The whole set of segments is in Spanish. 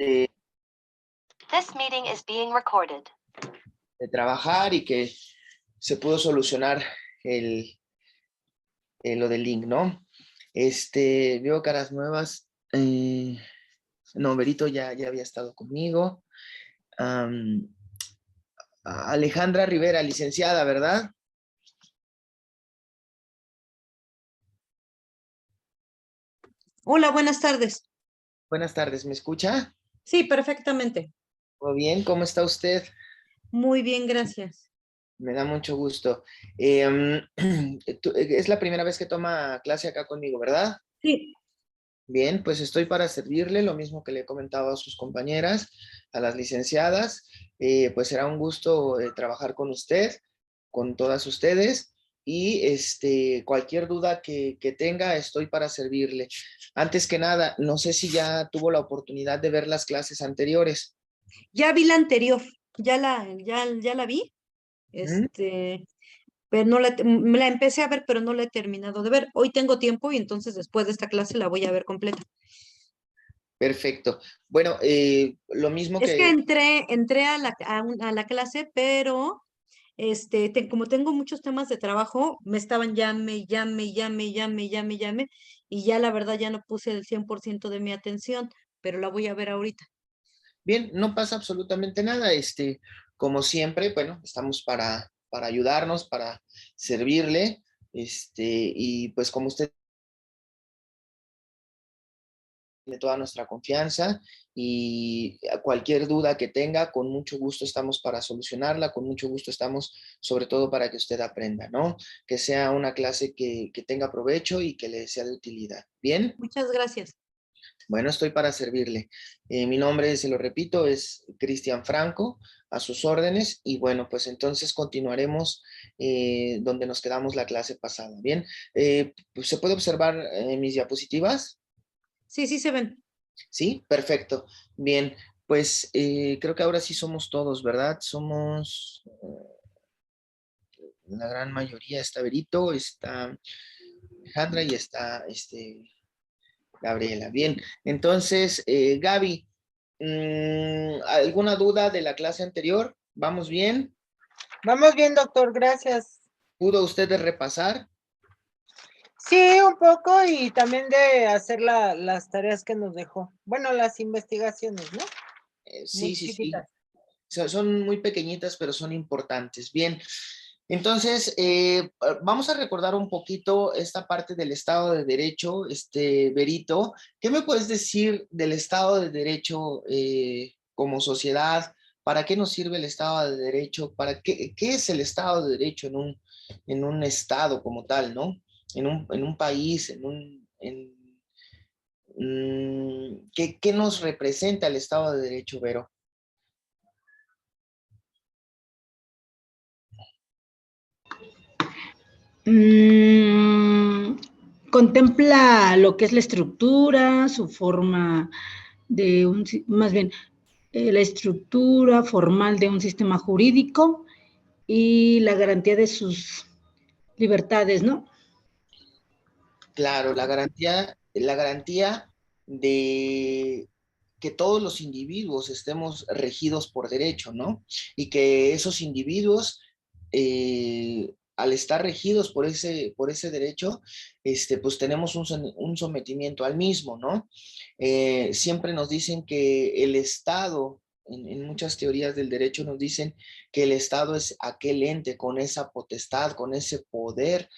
de, This meeting is being recorded. de trabajar y que se pudo solucionar lo del link, ¿no? Veo caras nuevas. No, Berito ya había estado conmigo. Alejandra Rivera, licenciada, ¿verdad? Hola, buenas tardes. Buenas tardes, ¿me escucha? Sí, perfectamente. ¿Todo bien? ¿Cómo está usted? Muy bien, gracias. Me da mucho gusto. Es la primera vez que toma clase acá conmigo, ¿verdad? Sí, Bien, pues estoy para servirle, lo mismo que le he comentado a sus compañeras, a las licenciadas. Pues será un gusto trabajar con usted, con todas ustedes. Y cualquier duda que tenga, estoy para servirle. Antes que nada, no sé si ya tuvo la oportunidad de ver las clases anteriores. ya vi la anterior, ya la vi, Ujú. pero no me la empecé a ver, pero no la he terminado de ver. Hoy tengo tiempo y entonces después de esta clase la voy a ver completa. Perfecto. Bueno, lo mismo Es que que... entré a la clase, pero como tengo muchos temas de trabajo, me estaban llame, y ya la verdad ya no puse el 100% de mi atención, pero la voy a ver ahorita. Bien, no pasa absolutamente nada. Como siempre, bueno, estamos para ayudarnos, para servirle. Y pues como usted tiene toda nuestra confianza y cualquier duda que tenga, con mucho gusto estamos para solucionarla, con mucho gusto estamos sobre todo para que usted aprenda, ¿no? Que sea una clase que tenga provecho y que le sea de utilidad. Bien. Muchas gracias. Bueno, estoy para servirle. Mi nombre, se lo repito, es Cristian Franco, a sus órdenes. Y bueno, pues entonces continuaremos donde nos quedamos la clase pasada. Bien, pues, ¿se puede observar mis diapositivas? Sí, sí se ven. Sí, perfecto. Bien, pues creo que ahora sí somos todos, ¿verdad? Somos la gran mayoría. Está Berito, está Alejandra y está Gabriela. Bien, entonces, Gaby, ¿alguna duda de la clase anterior? ¿Vamos bien? Vamos bien, doctor, gracias. ¿Pudo usted repasar? Sí, un poco y también de hacer las tareas que nos dejó. Bueno, las investigaciones, ¿no? Sí, Muy sí, sí. chiquitas. Son muy pequeñitas, pero son importantes. Bien, entonces, vamos a recordar un poquito esta parte del Estado de Derecho, Berito. ¿Qué me puedes decir del Estado de Derecho como sociedad? ¿Para qué nos sirve el Estado de Derecho? ¿Qué es el Estado de Derecho en un Estado como tal, ¿no? En un país, ¿qué nos representa el Estado de Derecho, Vero? Contempla lo que es la estructura, su forma de más bien, la estructura formal de un sistema jurídico y la garantía de sus libertades, ¿no? Claro, la garantía de que todos los individuos estemos regidos por derecho, ¿no? Y que esos individuos, al estar regidos por ese derecho, pues tenemos un sometimiento al mismo, ¿no? Siempre nos dicen que el Estado, en muchas teorías del derecho nos dicen que el Estado es aquel ente con esa potestad, con ese poder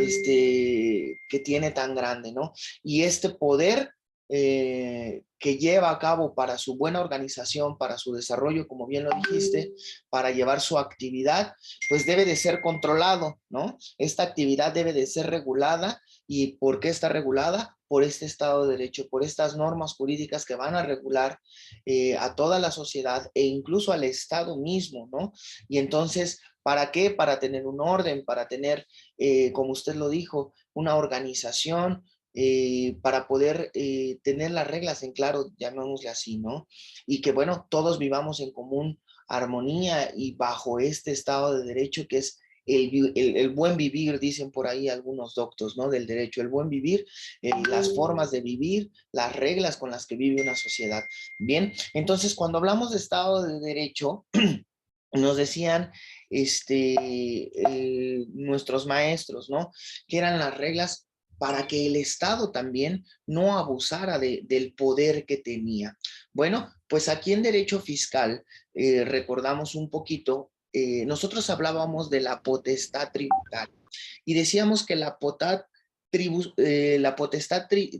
que tiene tan grande, ¿no? Y este poder que lleva a cabo para su buena organización, para su desarrollo, como bien lo dijiste, para llevar su actividad, pues debe de ser controlado, ¿no? Esta actividad debe de ser regulada. ¿Y por qué está regulada? Por este Estado de Derecho, por estas normas jurídicas que van a regular a toda la sociedad e incluso al Estado mismo, ¿no? Y entonces, ¿para qué? Para tener un orden, para tener, como usted lo dijo, una organización, para poder tener las reglas en claro, llamémosle así, ¿no? Y que, bueno, todos vivamos en común armonía y bajo este Estado de Derecho que es el buen vivir, dicen por ahí algunos doctos, ¿no? Del derecho, el buen vivir, las formas de vivir, las reglas con las que vive una sociedad. Bien, entonces cuando hablamos de Estado de Derecho, nos decían nuestros maestros, ¿no? Que eran las reglas para que el Estado también no abusara del poder que tenía. Bueno, pues aquí en Derecho Fiscal recordamos un poquito, nosotros hablábamos de la potestad tributaria y decíamos que la potestad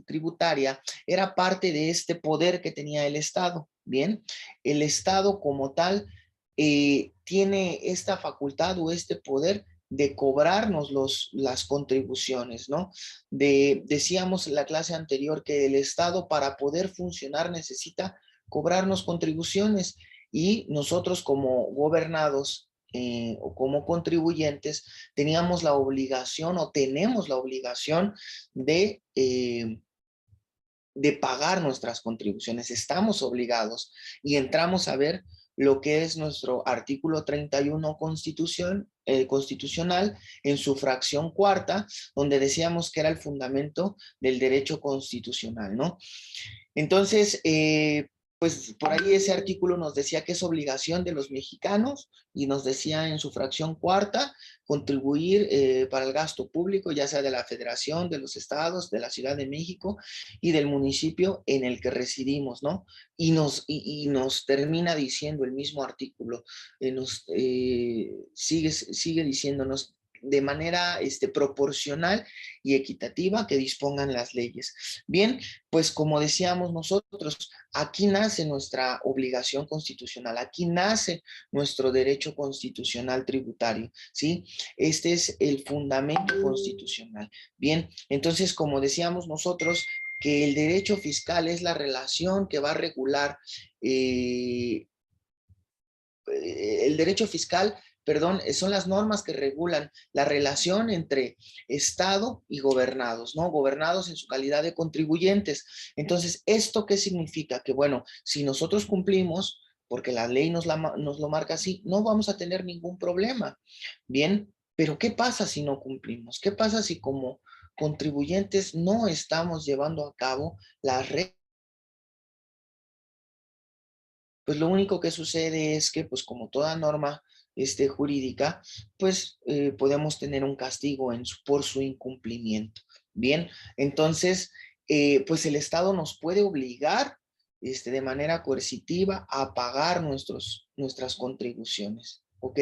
tributaria era parte de este poder que tenía el Estado. Bien, el Estado como tal tiene esta facultad o este poder de cobrarnos las contribuciones, ¿no? Decíamos en la clase anterior que el Estado para poder funcionar necesita cobrarnos contribuciones y nosotros como gobernados o como contribuyentes teníamos la obligación o tenemos la obligación de pagar nuestras contribuciones. Estamos obligados y entramos a ver lo que es nuestro artículo 31 constitucional en su fracción cuarta, donde decíamos que era el fundamento del derecho constitucional, ¿no? Entonces, pues por ahí ese artículo nos decía que es obligación de los mexicanos y nos decía en su fracción cuarta contribuir para el gasto público, ya sea de la federación, de los estados, de la Ciudad de México y del municipio en el que residimos, ¿no? Y nos termina diciendo el mismo artículo, sigue diciéndonos de manera proporcional y equitativa que dispongan las leyes. Bien, pues como decíamos nosotros, aquí nace nuestra obligación constitucional, aquí nace nuestro derecho constitucional tributario, ¿sí? Este es el fundamento constitucional. Bien, entonces como decíamos nosotros, que el derecho fiscal es la relación que va a regular el derecho fiscal, perdón, son las normas que regulan la relación entre Estado y gobernados, ¿no? Gobernados en su calidad de contribuyentes. Entonces, ¿esto qué significa? Que bueno, si nosotros cumplimos, porque la ley nos lo marca así, no vamos a tener ningún problema. Bien, pero ¿qué pasa si no cumplimos? ¿Qué pasa si como contribuyentes no estamos llevando a cabo las reglas? Pues lo único que sucede es que, pues como toda norma jurídica, pues podemos tener un castigo por su incumplimiento. Bien, entonces, pues el Estado nos puede obligar de manera coercitiva a pagar nuestras contribuciones, ¿ok?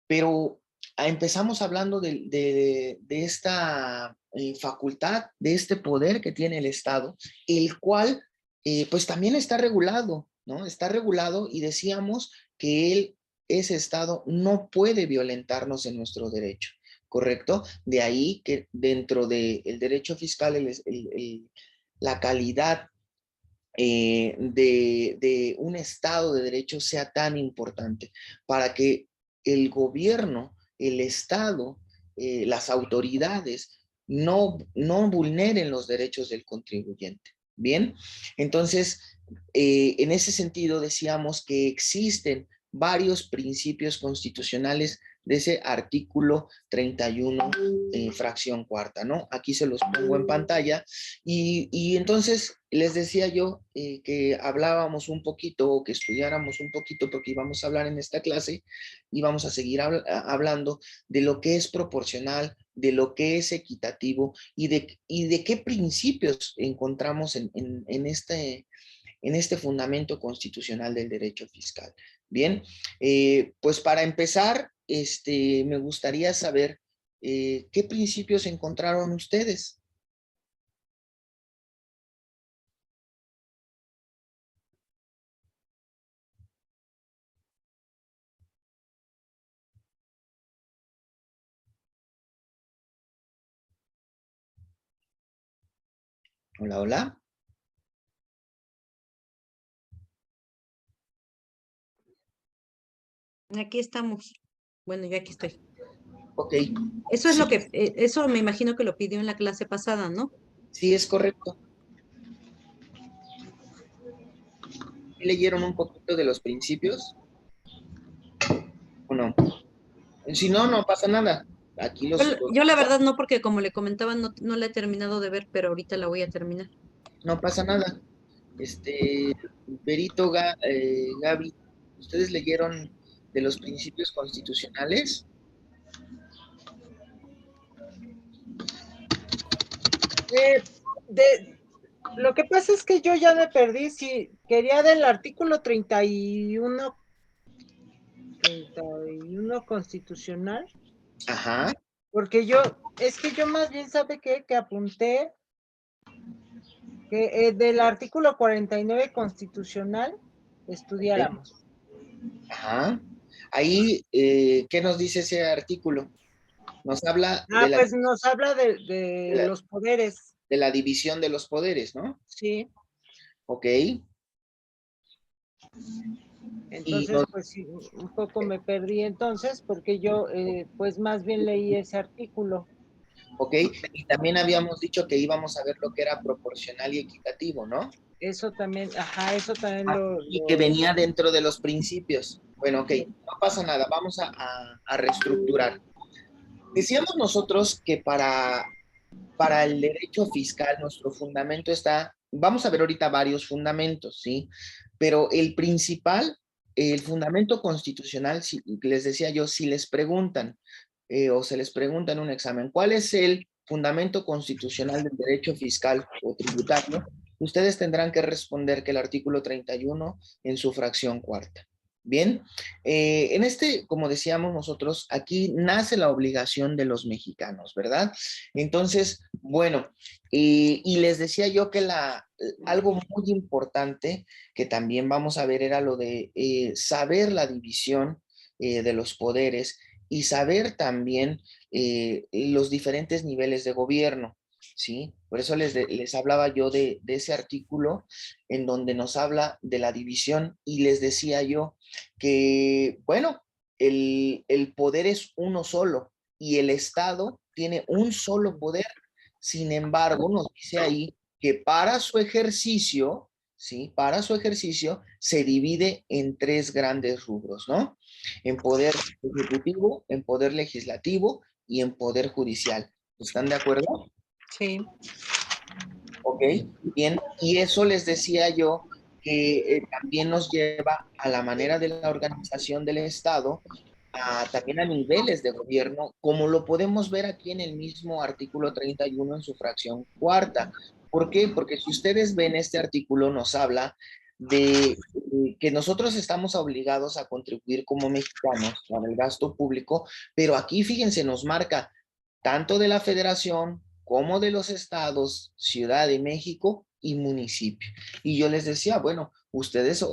Pero empezamos hablando de esta facultad, de este poder que tiene el Estado, el cual pues también está regulado, ¿no? Está regulado y decíamos que ese Estado no puede violentarnos en nuestro derecho, ¿correcto? De ahí que dentro del derecho fiscal la calidad de un Estado de Derecho sea tan importante para que el gobierno, el Estado, las autoridades no vulneren los derechos del contribuyente. Bien, entonces, en ese sentido decíamos que existen varios principios constitucionales de ese artículo 31, fracción cuarta, ¿no? Aquí se los pongo en pantalla. Y entonces les decía yo que hablábamos un poquito o que estudiáramos un poquito porque íbamos a hablar en esta clase y vamos a seguir hablando de lo que es proporcional, de lo que es equitativo y de qué principios encontramos en este fundamento constitucional del derecho fiscal. Bien, pues para empezar, me gustaría saber qué principios encontraron ustedes. Hola, hola. Aquí estamos. Bueno, yo aquí estoy. Ok. Eso es Sí, lo que, eso me imagino que lo pidió en la clase pasada, ¿no? sí, es correcto. ¿Leyeron un poquito de los principios? ¿O no? Si no, no pasa nada. Aquí Yo la verdad no, porque como le comentaba, no la he terminado de ver, pero ahorita la voy a terminar. no pasa nada. Berito, Gaby, ¿ustedes leyeron de los principios constitucionales? Eh, lo que pasa es que yo ya me perdí, si quería del artículo 31 constitucional, Ajá. porque es que yo más bien sabe que apunté que del artículo 49 constitucional estudiáramos. Ajá. Ahí, ¿qué nos dice ese artículo? Nos habla Pues nos habla de la, los poderes, de la división de los poderes, ¿no? sí. Ok. Entonces, pues sí, un poco me perdí entonces, porque yo, pues más bien leí ese artículo. Ok, y también habíamos dicho que íbamos a ver lo que era proporcional y equitativo, ¿no? Eso también, ajá, eso también Y que venía dentro de los principios. Bueno, ok, no pasa nada, vamos a reestructurar. Decíamos nosotros que para el derecho fiscal nuestro fundamento está, vamos a ver ahorita varios fundamentos, ¿sí? Pero el principal, el fundamento constitucional, si, les decía yo, si les preguntan o se les pregunta en un examen, ¿cuál es el fundamento constitucional del derecho fiscal o tributario? Ustedes tendrán que responder que el artículo 31 en su fracción cuarta. Bien, en como decíamos nosotros, aquí nace la obligación de los mexicanos, ¿verdad? Entonces, bueno, y les decía yo que algo muy importante que también vamos a ver era lo de saber la división de los poderes y saber también los diferentes niveles de gobierno, ¿sí? Por eso les hablaba yo de ese artículo en donde nos habla de la división y les decía yo que, bueno, el poder es uno solo y el Estado tiene un solo poder. Sin embargo, nos dice ahí que para su ejercicio, ¿sí? Para su ejercicio se divide en tres grandes rubros, ¿no? En poder ejecutivo, en poder legislativo y en poder judicial. ¿Están de acuerdo? Sí. Ok, bien. Y eso les decía yo que también nos lleva a la manera de la organización del Estado, también a niveles de gobierno, como lo podemos ver aquí en el mismo artículo 31 en su fracción cuarta. ¿Por qué? Porque si ustedes ven este artículo nos habla de que nosotros estamos obligados a contribuir como mexicanos con el gasto público, pero aquí fíjense, nos marca tanto de la federación como de los estados, Ciudad de México y municipio. Y yo les decía, bueno, ustedes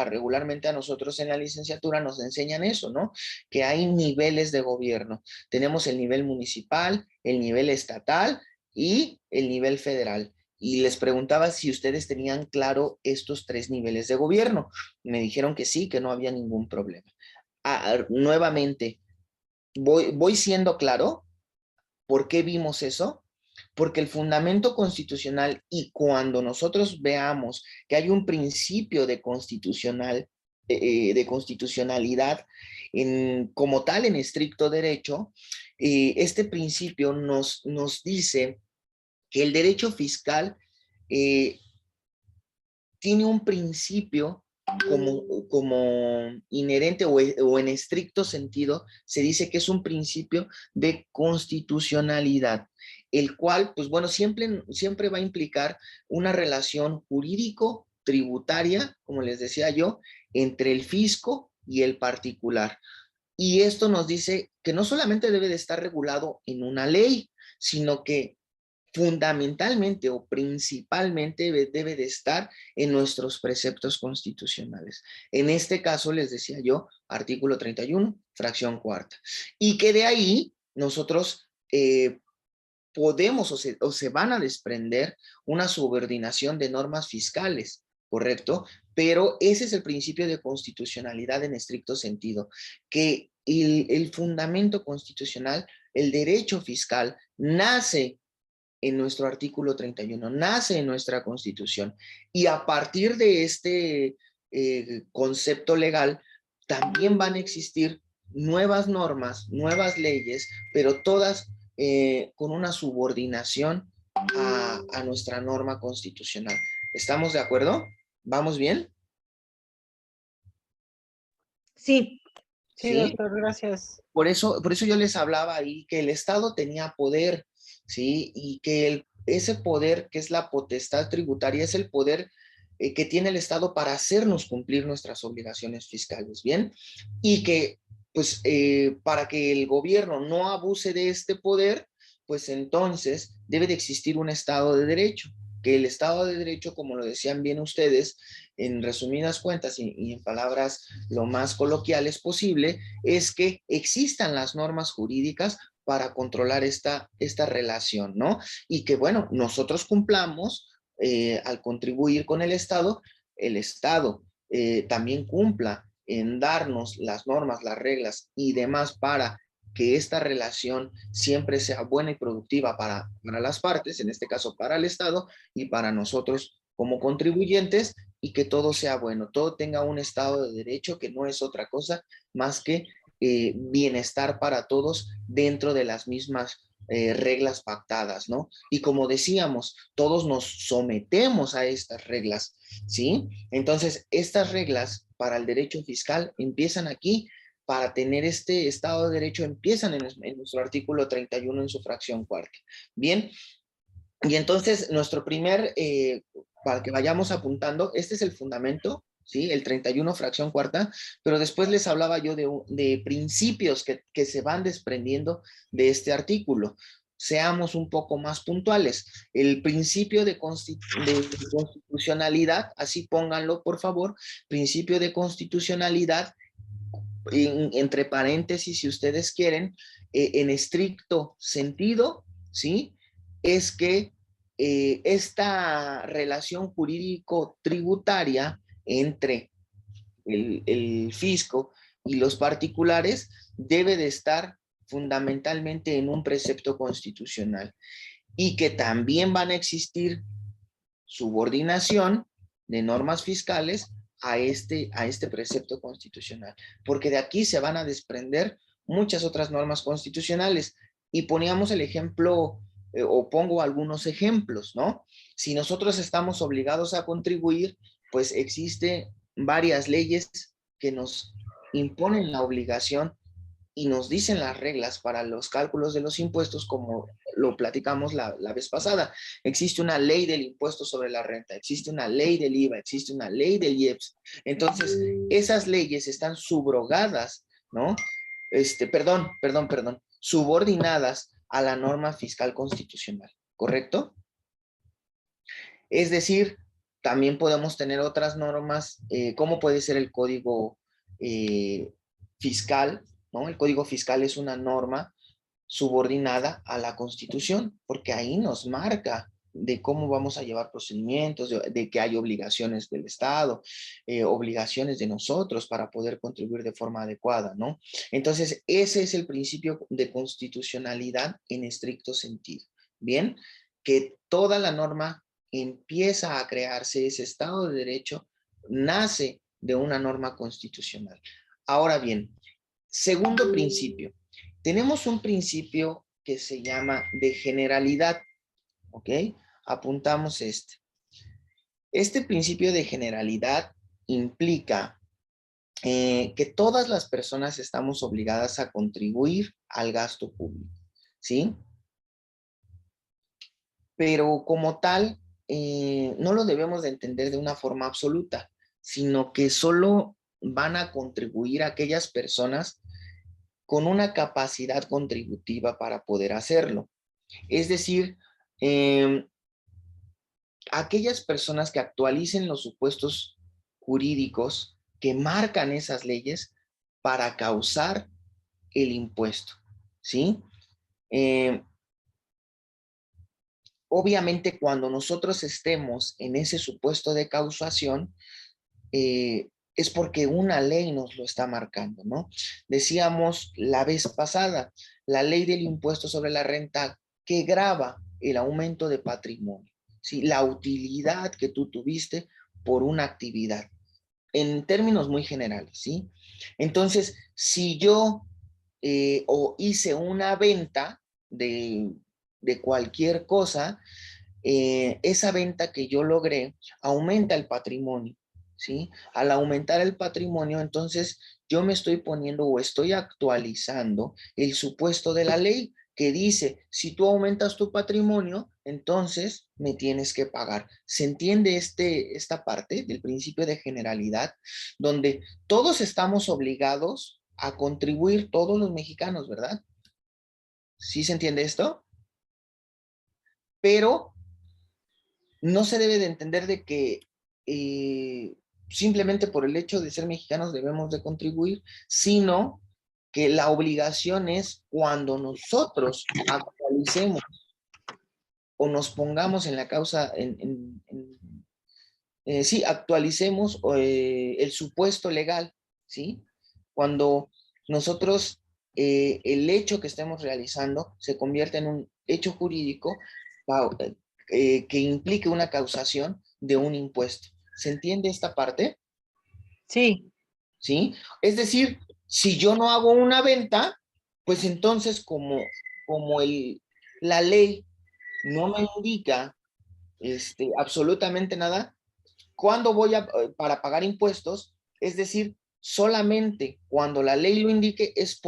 regularmente a nosotros en la licenciatura nos enseñan eso, ¿no? Que hay niveles de gobierno. Tenemos el nivel municipal, el nivel estatal y el nivel federal. Y les preguntaba si ustedes tenían claro estos tres niveles de gobierno. Me dijeron que sí, que no había ningún problema. Nuevamente, voy siendo claro. ¿Por qué vimos eso? Porque el fundamento constitucional y cuando nosotros veamos que hay un principio de constitucionalidad como tal en estricto derecho, este principio nos dice que el derecho fiscal eh, tiene un principio como inherente o en estricto sentido, se dice que es un principio de constitucionalidad, el cual, pues bueno, siempre va a implicar una relación jurídico-tributaria, como les decía yo, entre el fisco y el particular. Y esto nos dice que no solamente debe de estar regulado en una ley, sino que fundamentalmente o principalmente debe de estar en nuestros preceptos constitucionales. En este caso, les decía yo, artículo 31, fracción cuarta. Y que de ahí nosotros podemos o se van a desprender una subordinación de normas fiscales, ¿correcto? Pero ese es el principio de constitucionalidad en estricto sentido, que el fundamento constitucional, el derecho fiscal, nace en nuestro artículo 31, nace en nuestra Constitución. Y a partir de este concepto legal, también van a existir nuevas normas, nuevas leyes, pero todas con una subordinación a nuestra norma constitucional. ¿Estamos de acuerdo? ¿Vamos bien? Sí, Sí, ¿Sí? doctor, gracias. Por eso yo les hablaba ahí que el Estado tenía poder, ¿sí? Y que ese poder, que es la potestad tributaria, es el poder que tiene el Estado para hacernos cumplir nuestras obligaciones fiscales, ¿bien? Y que, pues, para que el gobierno no abuse de este poder, pues entonces debe de existir un Estado de Derecho, que el Estado de Derecho, como lo decían bien ustedes, en resumidas cuentas y en palabras lo más coloquiales posible, es que existan las normas jurídicas para controlar esta relación, ¿no? Y que, bueno, nosotros cumplamos al contribuir con el Estado también cumpla en darnos las normas, las reglas y demás para que esta relación siempre sea buena y productiva para las partes, en este caso para el Estado y para nosotros como contribuyentes, y que todo sea bueno, todo tenga un Estado de Derecho que no es otra cosa más que bienestar para todos dentro de las mismas reglas pactadas, ¿no? Y como decíamos, todos nos sometemos a estas reglas, ¿sí? Entonces, estas reglas para el derecho fiscal empiezan aquí. Para tener este Estado de Derecho empiezan en nuestro artículo 31 en su fracción cuarta. Bien, y entonces nuestro primer, para que vayamos apuntando, este es el fundamento, ¿sí? El 31 fracción cuarta, pero después les hablaba yo de principios que se van desprendiendo de este artículo. Seamos un poco más puntuales. El principio de constitucionalidad, así pónganlo por favor, principio de constitucionalidad, entre paréntesis si ustedes quieren, en estricto sentido, ¿sí? Es que esta relación jurídico-tributaria entre el fisco y los particulares debe de estar fundamentalmente en un precepto constitucional, y que también van a existir subordinación de normas fiscales a este precepto constitucional, porque de aquí se van a desprender muchas otras normas constitucionales. Y poníamos el ejemplo, o pongo algunos ejemplos, ¿no? Si nosotros estamos obligados a contribuir, pues existe varias leyes que nos imponen la obligación y nos dicen las reglas para los cálculos de los impuestos, como lo platicamos la vez pasada. Existe una ley del impuesto sobre la renta, existe una ley del IVA, existe una ley del IEPS. Entonces, esas leyes están subrogadas, ¿no? Subordinadas a la norma fiscal constitucional, ¿correcto? Es decir, también podemos tener otras normas, como puede ser el código fiscal, ¿no? El código fiscal es una norma subordinada a la Constitución, porque ahí nos marca de cómo vamos a llevar procedimientos, de que hay obligaciones del Estado, obligaciones de nosotros para poder contribuir de forma adecuada, ¿no? Entonces, ese es el principio de constitucionalidad en estricto sentido. Bien, que toda la norma empieza a crearse, ese Estado de Derecho nace de una norma constitucional. Ahora bien, segundo principio, tenemos un principio que se llama de generalidad, ¿ok? Apuntamos este. Este principio de generalidad implica que todas las personas estamos obligadas a contribuir al gasto público, ¿sí? Pero como tal, no lo debemos de entender de una forma absoluta, sino que solo van a contribuir aquellas personas con una capacidad contributiva para poder hacerlo. Es decir, aquellas personas que actualicen los supuestos jurídicos que marcan esas leyes para causar el impuesto, ¿sí? Obviamente, cuando nosotros estemos en ese supuesto de causación, es porque una ley nos lo está marcando, ¿no? Decíamos la vez pasada, la ley del impuesto sobre la renta que grava el aumento de patrimonio, ¿sí? La utilidad que tú tuviste por una actividad. en términos muy generales, ¿sí? Entonces, si yo o hice una venta de cualquier cosa, esa venta que yo logré aumenta el patrimonio, ¿sí? Al aumentar el patrimonio, entonces yo me estoy poniendo o estoy actualizando el supuesto de la ley que dice, si tú aumentas tu patrimonio, entonces me tienes que pagar. ¿Se entiende esta parte del principio de generalidad, donde todos estamos obligados a contribuir, todos los mexicanos, ¿verdad? ¿Sí se entiende esto? Pero no se debe de entender de que simplemente por el hecho de ser mexicanos debemos de contribuir, sino que la obligación es cuando nosotros actualicemos o nos pongamos en la causa, sí, actualicemos el supuesto legal, ¿sí? Cuando nosotros, el hecho que estemos realizando se convierte en un hecho jurídico que implique una causación de un impuesto. ¿Se entiende esta parte? Sí, ¿Sí? Es decir, si yo no hago una venta, pues entonces como la ley no me indica absolutamente nada, ¿cuándo voy para pagar impuestos? Es decir, solamente cuando la ley lo indique es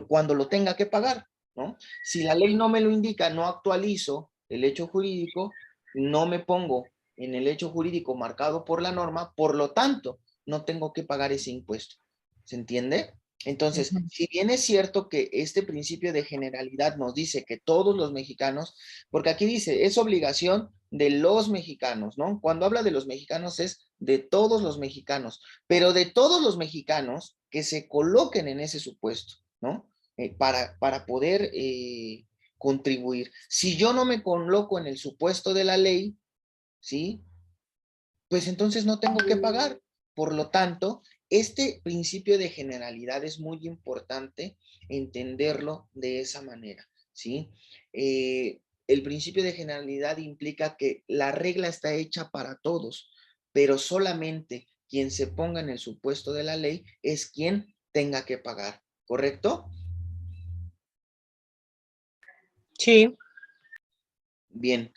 cuando lo tenga que pagar, ¿no? Si la ley no me lo indica, no actualizo el hecho jurídico, no me pongo en el hecho jurídico marcado por la norma, por lo tanto, no tengo que pagar ese impuesto. ¿Se entiende? Entonces, si bien es cierto que este principio de generalidad nos dice que todos los mexicanos, porque aquí dice, es obligación de los mexicanos, ¿no? Cuando habla de los mexicanos es de todos los mexicanos, pero de todos los mexicanos que se coloquen en ese supuesto, ¿no? Para poder contribuir. Si yo no me coloco en el supuesto de la ley, ¿sí? Pues entonces no tengo que pagar. Por lo tanto, este principio de generalidad es muy importante entenderlo de esa manera, ¿sí? El principio de generalidad implica que la regla está hecha para todos, pero solamente quien se ponga en el supuesto de la ley es quien tenga que pagar, ¿correcto? sí. Bien.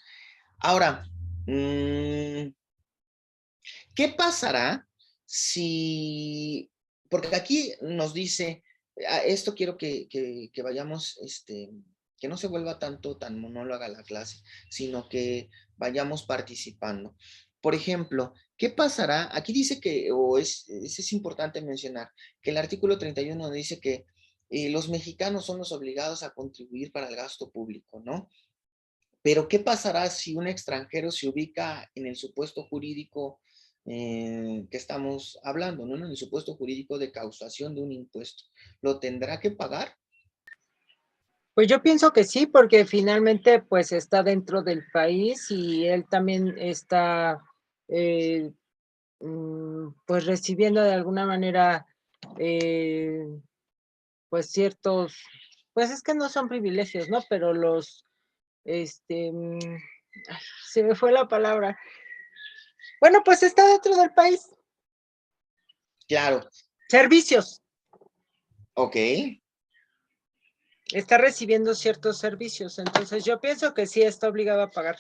Ahora, ¿qué pasará si, porque aquí nos dice, esto quiero que vayamos, que no se vuelva tan monóloga la clase, sino que vayamos participando. Por ejemplo, ¿qué pasará? Aquí dice que, es importante mencionar, que el artículo 31 dice que los mexicanos son los obligados a contribuir para el gasto público, ¿no? Pero ¿qué pasará si un extranjero se ubica en el supuesto jurídico que estamos hablando, ¿no? En el supuesto jurídico de causación de un impuesto? ¿Lo tendrá que pagar? Pues yo pienso que sí, porque finalmente pues está dentro del país y él también está pues recibiendo de alguna manera pues ciertos, pues es que no son privilegios, ¿no? Pero los, ay, se me fue la palabra. Bueno, pues está dentro del país. Claro, Servicios. ok, Está recibiendo ciertos servicios, entonces yo pienso que sí está obligado a pagar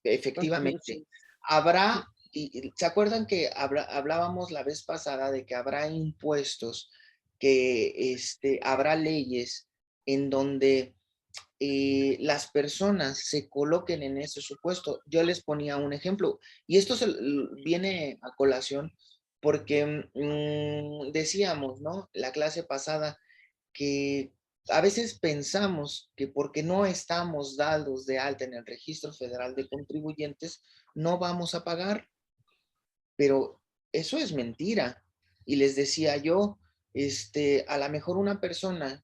efectivamente. contribuciones. Habrá, y ¿se acuerdan que hablábamos la vez pasada de que habrá impuestos, que habrá leyes en donde las personas se coloquen en ese supuesto? Yo les ponía un ejemplo, y esto viene a colación porque decíamos, ¿no? La clase pasada, que a veces pensamos que porque no estamos dados de alta en el Registro Federal de Contribuyentes, no vamos a pagar, pero eso es mentira. Y les decía yo, a lo mejor una persona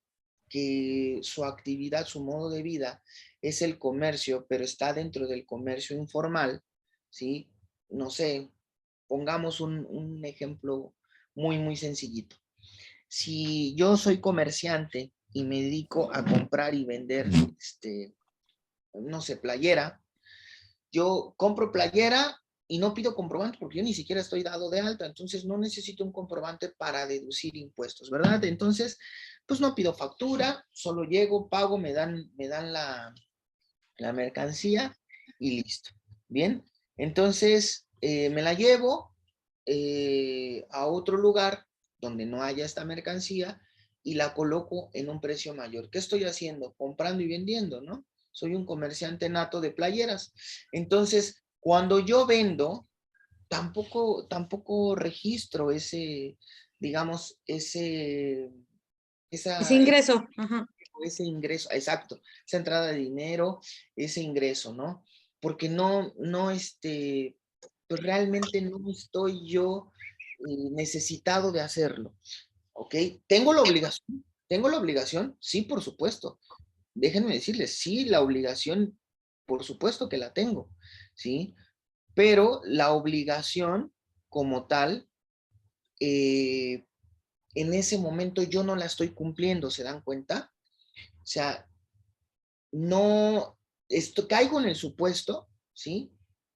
que su actividad, su modo de vida es el comercio, pero está dentro del comercio informal, ¿sí? No sé, pongamos un ejemplo muy sencillito. Si yo soy comerciante y me dedico a comprar y vender, no sé, playera, yo compro playera y no pido comprobante porque yo ni siquiera estoy dado de alta, entonces no necesito un comprobante para deducir impuestos, ¿verdad? Entonces, pues no pido factura, solo llego, pago, me dan la mercancía y listo. Bien, entonces me la llevo a otro lugar donde no haya esta mercancía y la coloco en un precio mayor. ¿Qué estoy haciendo? Comprando y vendiendo, ¿no? Soy un comerciante nato de playeras. Entonces, cuando yo vendo, tampoco registro ese, digamos, Ese esa, ingreso. Ajá. ese ingreso, exacto, esa entrada de dinero, ese ingreso, ¿no? Porque pues realmente no estoy yo necesitado de hacerlo, ¿ok? ¿Tengo la obligación? Sí, por supuesto. Déjenme decirles, sí, la obligación, por supuesto que la tengo, ¿sí? Pero la obligación como tal, eh, en ese momento yo no la estoy cumpliendo, ¿se dan cuenta? O sea, no, caigo en el supuesto, ¿sí?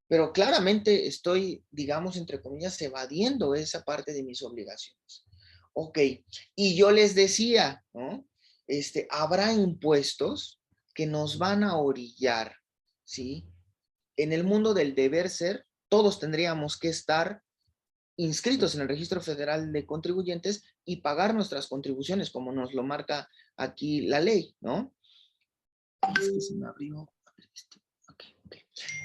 Pero claramente estoy, digamos, entre comillas, evadiendo esa parte de mis obligaciones. Ok, y yo les decía, ¿no? Habrá impuestos que nos van a orillar, ¿sí? En el mundo del deber ser, todos tendríamos que estar inscritos en el Registro Federal de Contribuyentes y pagar nuestras contribuciones, como nos lo marca aquí la ley, ¿no? Es que se me abrió. Okay, okay.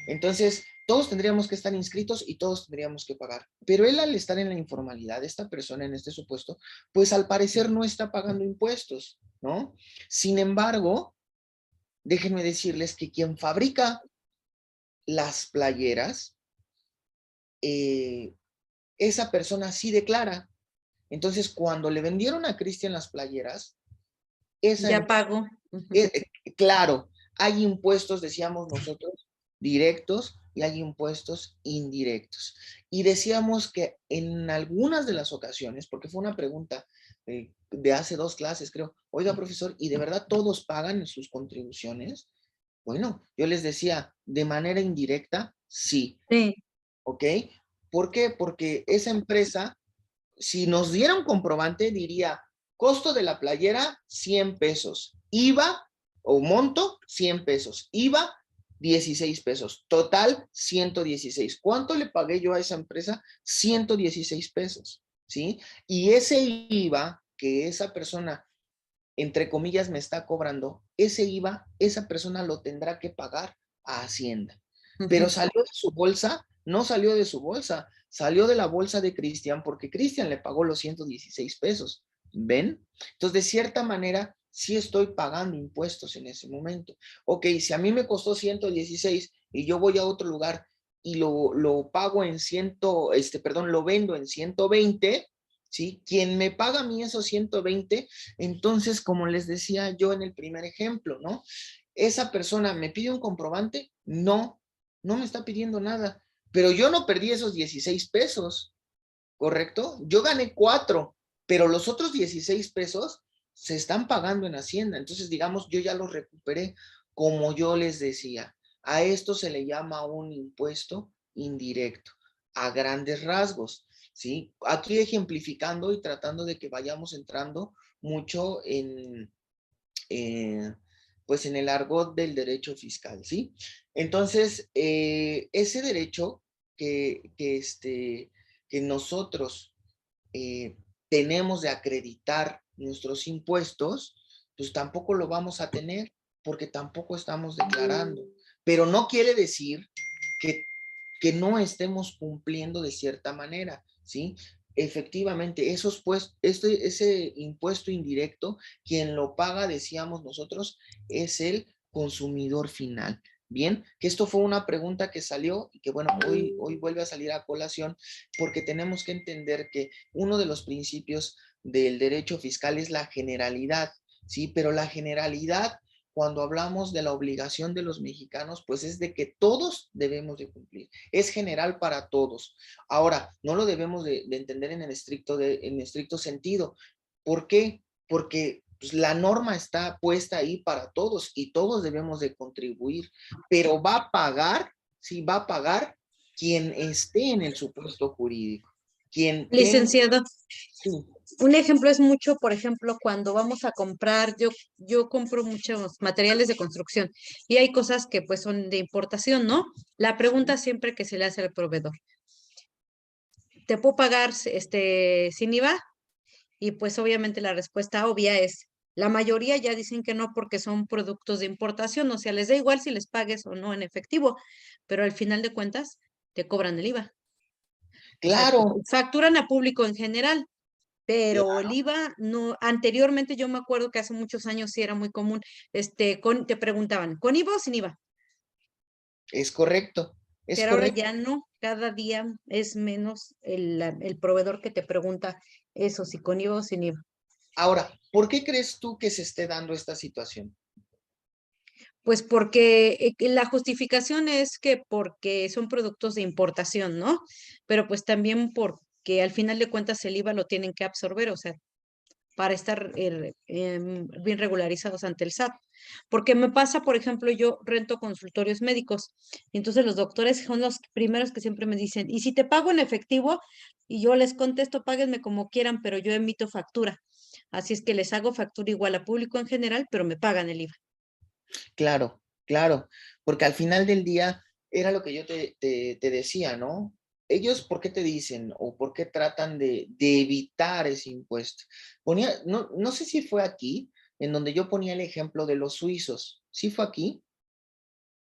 Entonces, todos tendríamos que estar inscritos y todos tendríamos que pagar. Pero él, al estar en la informalidad, esta persona en este supuesto, pues al parecer no está pagando impuestos, ¿no? Sin embargo, déjenme decirles que quien fabrica las playeras, esa persona sí declara. Entonces, cuando le vendieron a Cristian las playeras, Ya pago. claro, hay impuestos, decíamos nosotros, directos y hay impuestos indirectos. Y decíamos que en algunas de las ocasiones, porque fue una pregunta de hace 2 clases, creo, oiga, profesor, ¿y de verdad todos pagan sus contribuciones? Bueno, yo les decía, de manera indirecta, sí. Sí. ¿Ok? ¿Por qué? Porque esa empresa, si nos diera un comprobante, diría, costo de la playera, 100 pesos. IVA o monto, 100 pesos. IVA, 16 pesos. Total, 116. ¿Cuánto le pagué yo a esa empresa? 116 pesos. ¿Sí? Y ese IVA que esa persona, entre comillas, me está cobrando, ese IVA, esa persona lo tendrá que pagar a Hacienda. Pero salió de su bolsa, no salió de su bolsa, salió de la bolsa de Cristian porque Cristian le pagó los 116 pesos. ¿Ven? Entonces, de cierta manera, sí estoy pagando impuestos en ese momento. Ok, si a mí me costó 116 y yo voy a otro lugar y lo pago en lo vendo en 120, ¿sí? Quien me paga a mí esos 120, entonces, como les decía yo en el primer ejemplo, ¿no? Esa persona me pide un comprobante, no me está pidiendo nada, pero yo no perdí esos 16 pesos, ¿correcto? Yo gané 4, pero los otros 16 pesos se están pagando en Hacienda, entonces digamos, yo ya los recuperé, como yo les decía. A esto se le llama un impuesto indirecto, a grandes rasgos, ¿sí? Aquí ejemplificando y tratando de que vayamos entrando mucho eh, pues en el argot del derecho fiscal, ¿sí? Entonces, ese derecho que nosotros tenemos de acreditar nuestros impuestos, pues tampoco lo vamos a tener porque tampoco estamos declarando. Pero no quiere decir que no estemos cumpliendo de cierta manera, ¿sí? Efectivamente, ese impuesto indirecto, quien lo paga, decíamos nosotros, es el consumidor final. Bien, que esto fue una pregunta que salió y que bueno, hoy vuelve a salir a colación porque tenemos que entender que uno de los principios del derecho fiscal es la generalidad, ¿sí? Pero la generalidad, cuando hablamos de la obligación de los mexicanos, pues es de que todos debemos de cumplir. Es general para todos. Ahora, no lo debemos de entender en estricto sentido. ¿Por qué? Porque pues, la norma está puesta ahí para todos y todos debemos de contribuir, pero va a pagar, sí, va a pagar quien esté en el supuesto jurídico, quien tenga... Licenciado, Sí, un ejemplo es mucho, por ejemplo, cuando vamos a comprar, yo compro muchos materiales de construcción y hay cosas que pues son de importación, ¿no? La pregunta siempre que se le hace al proveedor, ¿te puedo pagar sin IVA? Y pues obviamente la respuesta obvia es, la mayoría ya dicen que no porque son productos de importación, o sea, les da igual si les pagues o no en efectivo, pero al final de cuentas te cobran el IVA. O sea, claro, facturan a público en general, pero el claro, IVA no, anteriormente yo me acuerdo que hace muchos años sí era muy común, te preguntaban, ¿con IVA o sin IVA? es correcto, es Pero ahora correcto. ya no, cada día es menos el proveedor que te pregunta eso, si con IVA o sin IVA. Ahora, ¿por qué crees tú que se esté dando esta situación? Pues porque la justificación es que porque son productos de importación, ¿no? Pero pues también porque al final de cuentas el IVA lo tienen que absorber, o sea, para estar bien regularizados ante el SAT. Porque me pasa, por ejemplo, yo rento consultorios médicos, y entonces los doctores son los primeros que siempre me dicen, ¿y si te pago en efectivo? Y yo les contesto, páguenme como quieran, pero yo emito factura. Así es que les hago factura igual a público en general, pero me pagan el IVA. Claro, claro, porque al final del día era lo que yo te decía, ¿no? Ellos, ¿por qué te dicen o por qué tratan de evitar ese impuesto? No sé si fue aquí, en donde yo ponía el ejemplo de los suizos. ¿Sí fue aquí?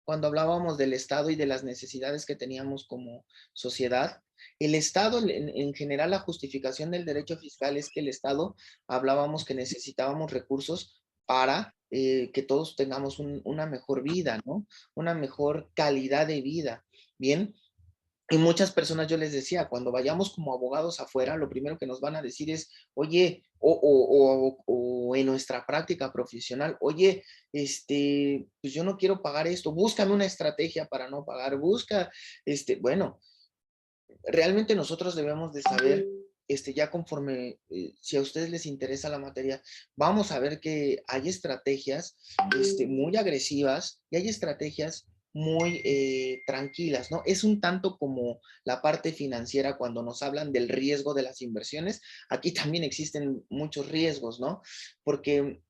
Cuando hablábamos del Estado y de las necesidades que teníamos como sociedad. El Estado, en general, la justificación del derecho fiscal es que el Estado, hablábamos que necesitábamos recursos para que todos tengamos una mejor vida, ¿no? Una mejor calidad de vida. Bien, y muchas personas yo les decía, cuando vayamos como abogados afuera, lo primero que nos van a decir es, oye, o en nuestra práctica profesional, oye, pues yo no quiero pagar esto, búscame una estrategia para no pagar, bueno, realmente nosotros debemos de saber, ya conforme, si a ustedes les interesa la materia, vamos a ver que hay estrategias, muy agresivas y hay estrategias muy tranquilas, ¿no? Es un tanto como la parte financiera cuando nos hablan del riesgo de las inversiones. Aquí también existen muchos riesgos, ¿no? Porque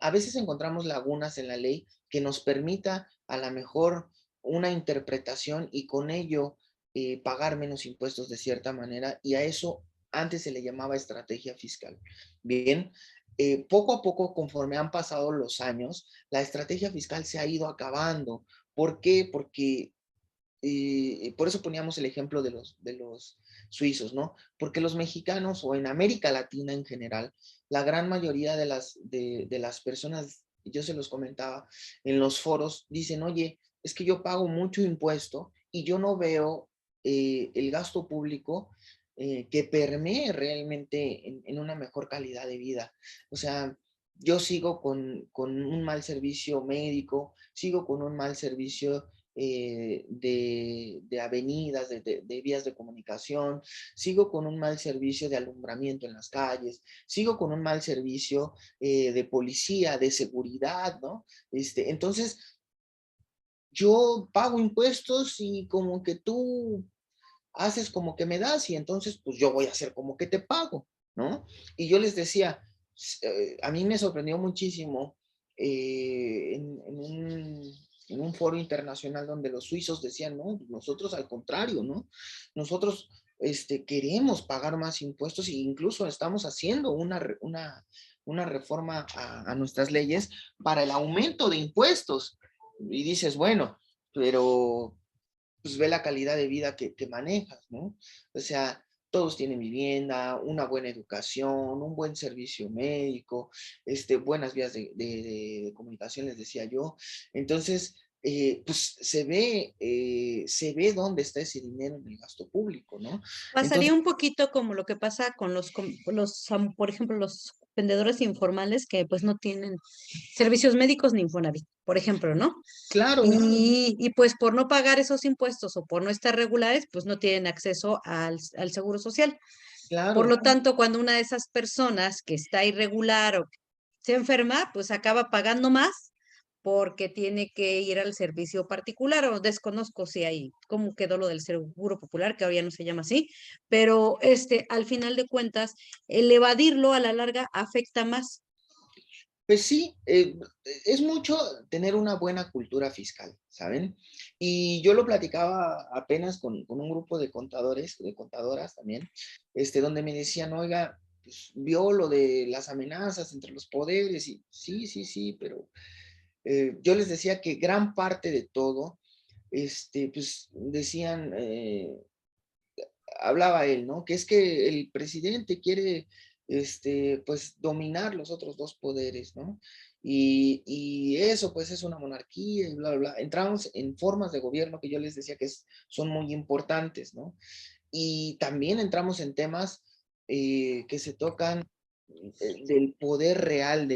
a veces encontramos lagunas en la ley que nos permita a lo mejor una interpretación y con ello pagar menos impuestos de cierta manera, y a eso antes se le llamaba estrategia fiscal. Bien, poco a poco, conforme han pasado los años, la estrategia fiscal se ha ido acabando. ¿Por qué? Porque por eso poníamos el ejemplo de los suizos, ¿no? Porque los mexicanos o en América Latina en general, la gran mayoría de las personas, yo se los comentaba en los foros, dicen, oye, es que yo pago mucho impuesto y yo no veo el gasto público que permee realmente en una mejor calidad de vida. O sea, yo sigo con un mal servicio médico, sigo con un mal servicio de avenidas, de vías de comunicación, sigo con un mal servicio de alumbramiento en las calles, sigo con un mal servicio de policía, de seguridad, ¿no? Entonces, yo pago impuestos y como que tú haces como que me das y entonces pues yo voy a hacer como que te pago, ¿no? Y yo les decía, a mí me sorprendió muchísimo en un foro internacional donde los suizos decían, no, nosotros al contrario, ¿no? Nosotros queremos pagar más impuestos e incluso estamos haciendo una reforma a nuestras leyes para el aumento de impuestos. Y dices, bueno, pero pues ve la calidad de vida que manejas, ¿no? O sea, todos tienen vivienda, una buena educación, un buen servicio médico, buenas vías de comunicación, les decía yo. Entonces, pues se ve dónde está ese dinero en el gasto público, ¿no? Pasaría Entonces, un poquito como lo que pasa con por ejemplo, los vendedores informales que pues no tienen servicios médicos ni Infonavit, por ejemplo, ¿no? claro, Y pues por no pagar esos impuestos o por no estar regulares, pues no tienen acceso al seguro social. Por claro, lo tanto, cuando una de esas personas que está irregular o se enferma, pues acaba pagando más porque tiene que ir al servicio particular, o desconozco si hay, cómo quedó lo del seguro popular, que ahora ya no se llama así, pero al final de cuentas, el evadirlo a la larga afecta más. Pues sí, es mucho tener una buena cultura fiscal, ¿saben? Y yo lo platicaba apenas con un grupo de contadores, de contadoras también, donde me decían, oiga, pues, vio lo de las amenazas entre los poderes, y sí, sí, sí, pero yo les decía que gran parte de todo, pues decían, hablaba él, ¿no? Que es que el presidente quiere, pues, dominar los otros dos poderes, ¿no? Y eso, pues, es una monarquía y bla, bla, bla. Entramos en formas de gobierno que yo les decía que son muy importantes, ¿no? Y también entramos en temas que se tocan del poder real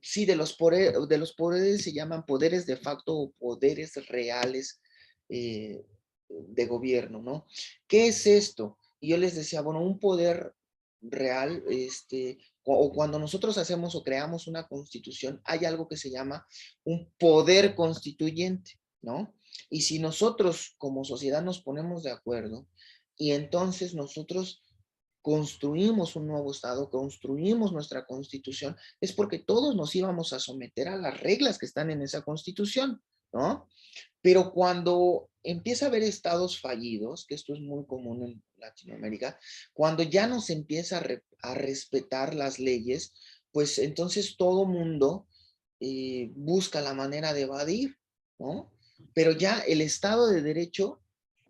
sí, de los poderes se llaman poderes de facto o poderes reales de gobierno, ¿no? ¿Qué es esto? Y yo les decía, bueno, un poder real, o cuando nosotros hacemos o creamos una constitución, hay algo que se llama un poder constituyente, ¿no? Y si nosotros como sociedad nos ponemos de acuerdo y entonces nosotros construimos un nuevo Estado, construimos nuestra constitución, es porque todos nos íbamos a someter a las reglas que están en esa constitución, ¿no? Pero cuando empieza a haber estados fallidos, que esto es muy común en Latinoamérica, cuando ya no se empieza a respetar las leyes, pues entonces todo mundo busca la manera de evadir, ¿no? Pero ya el Estado de Derecho,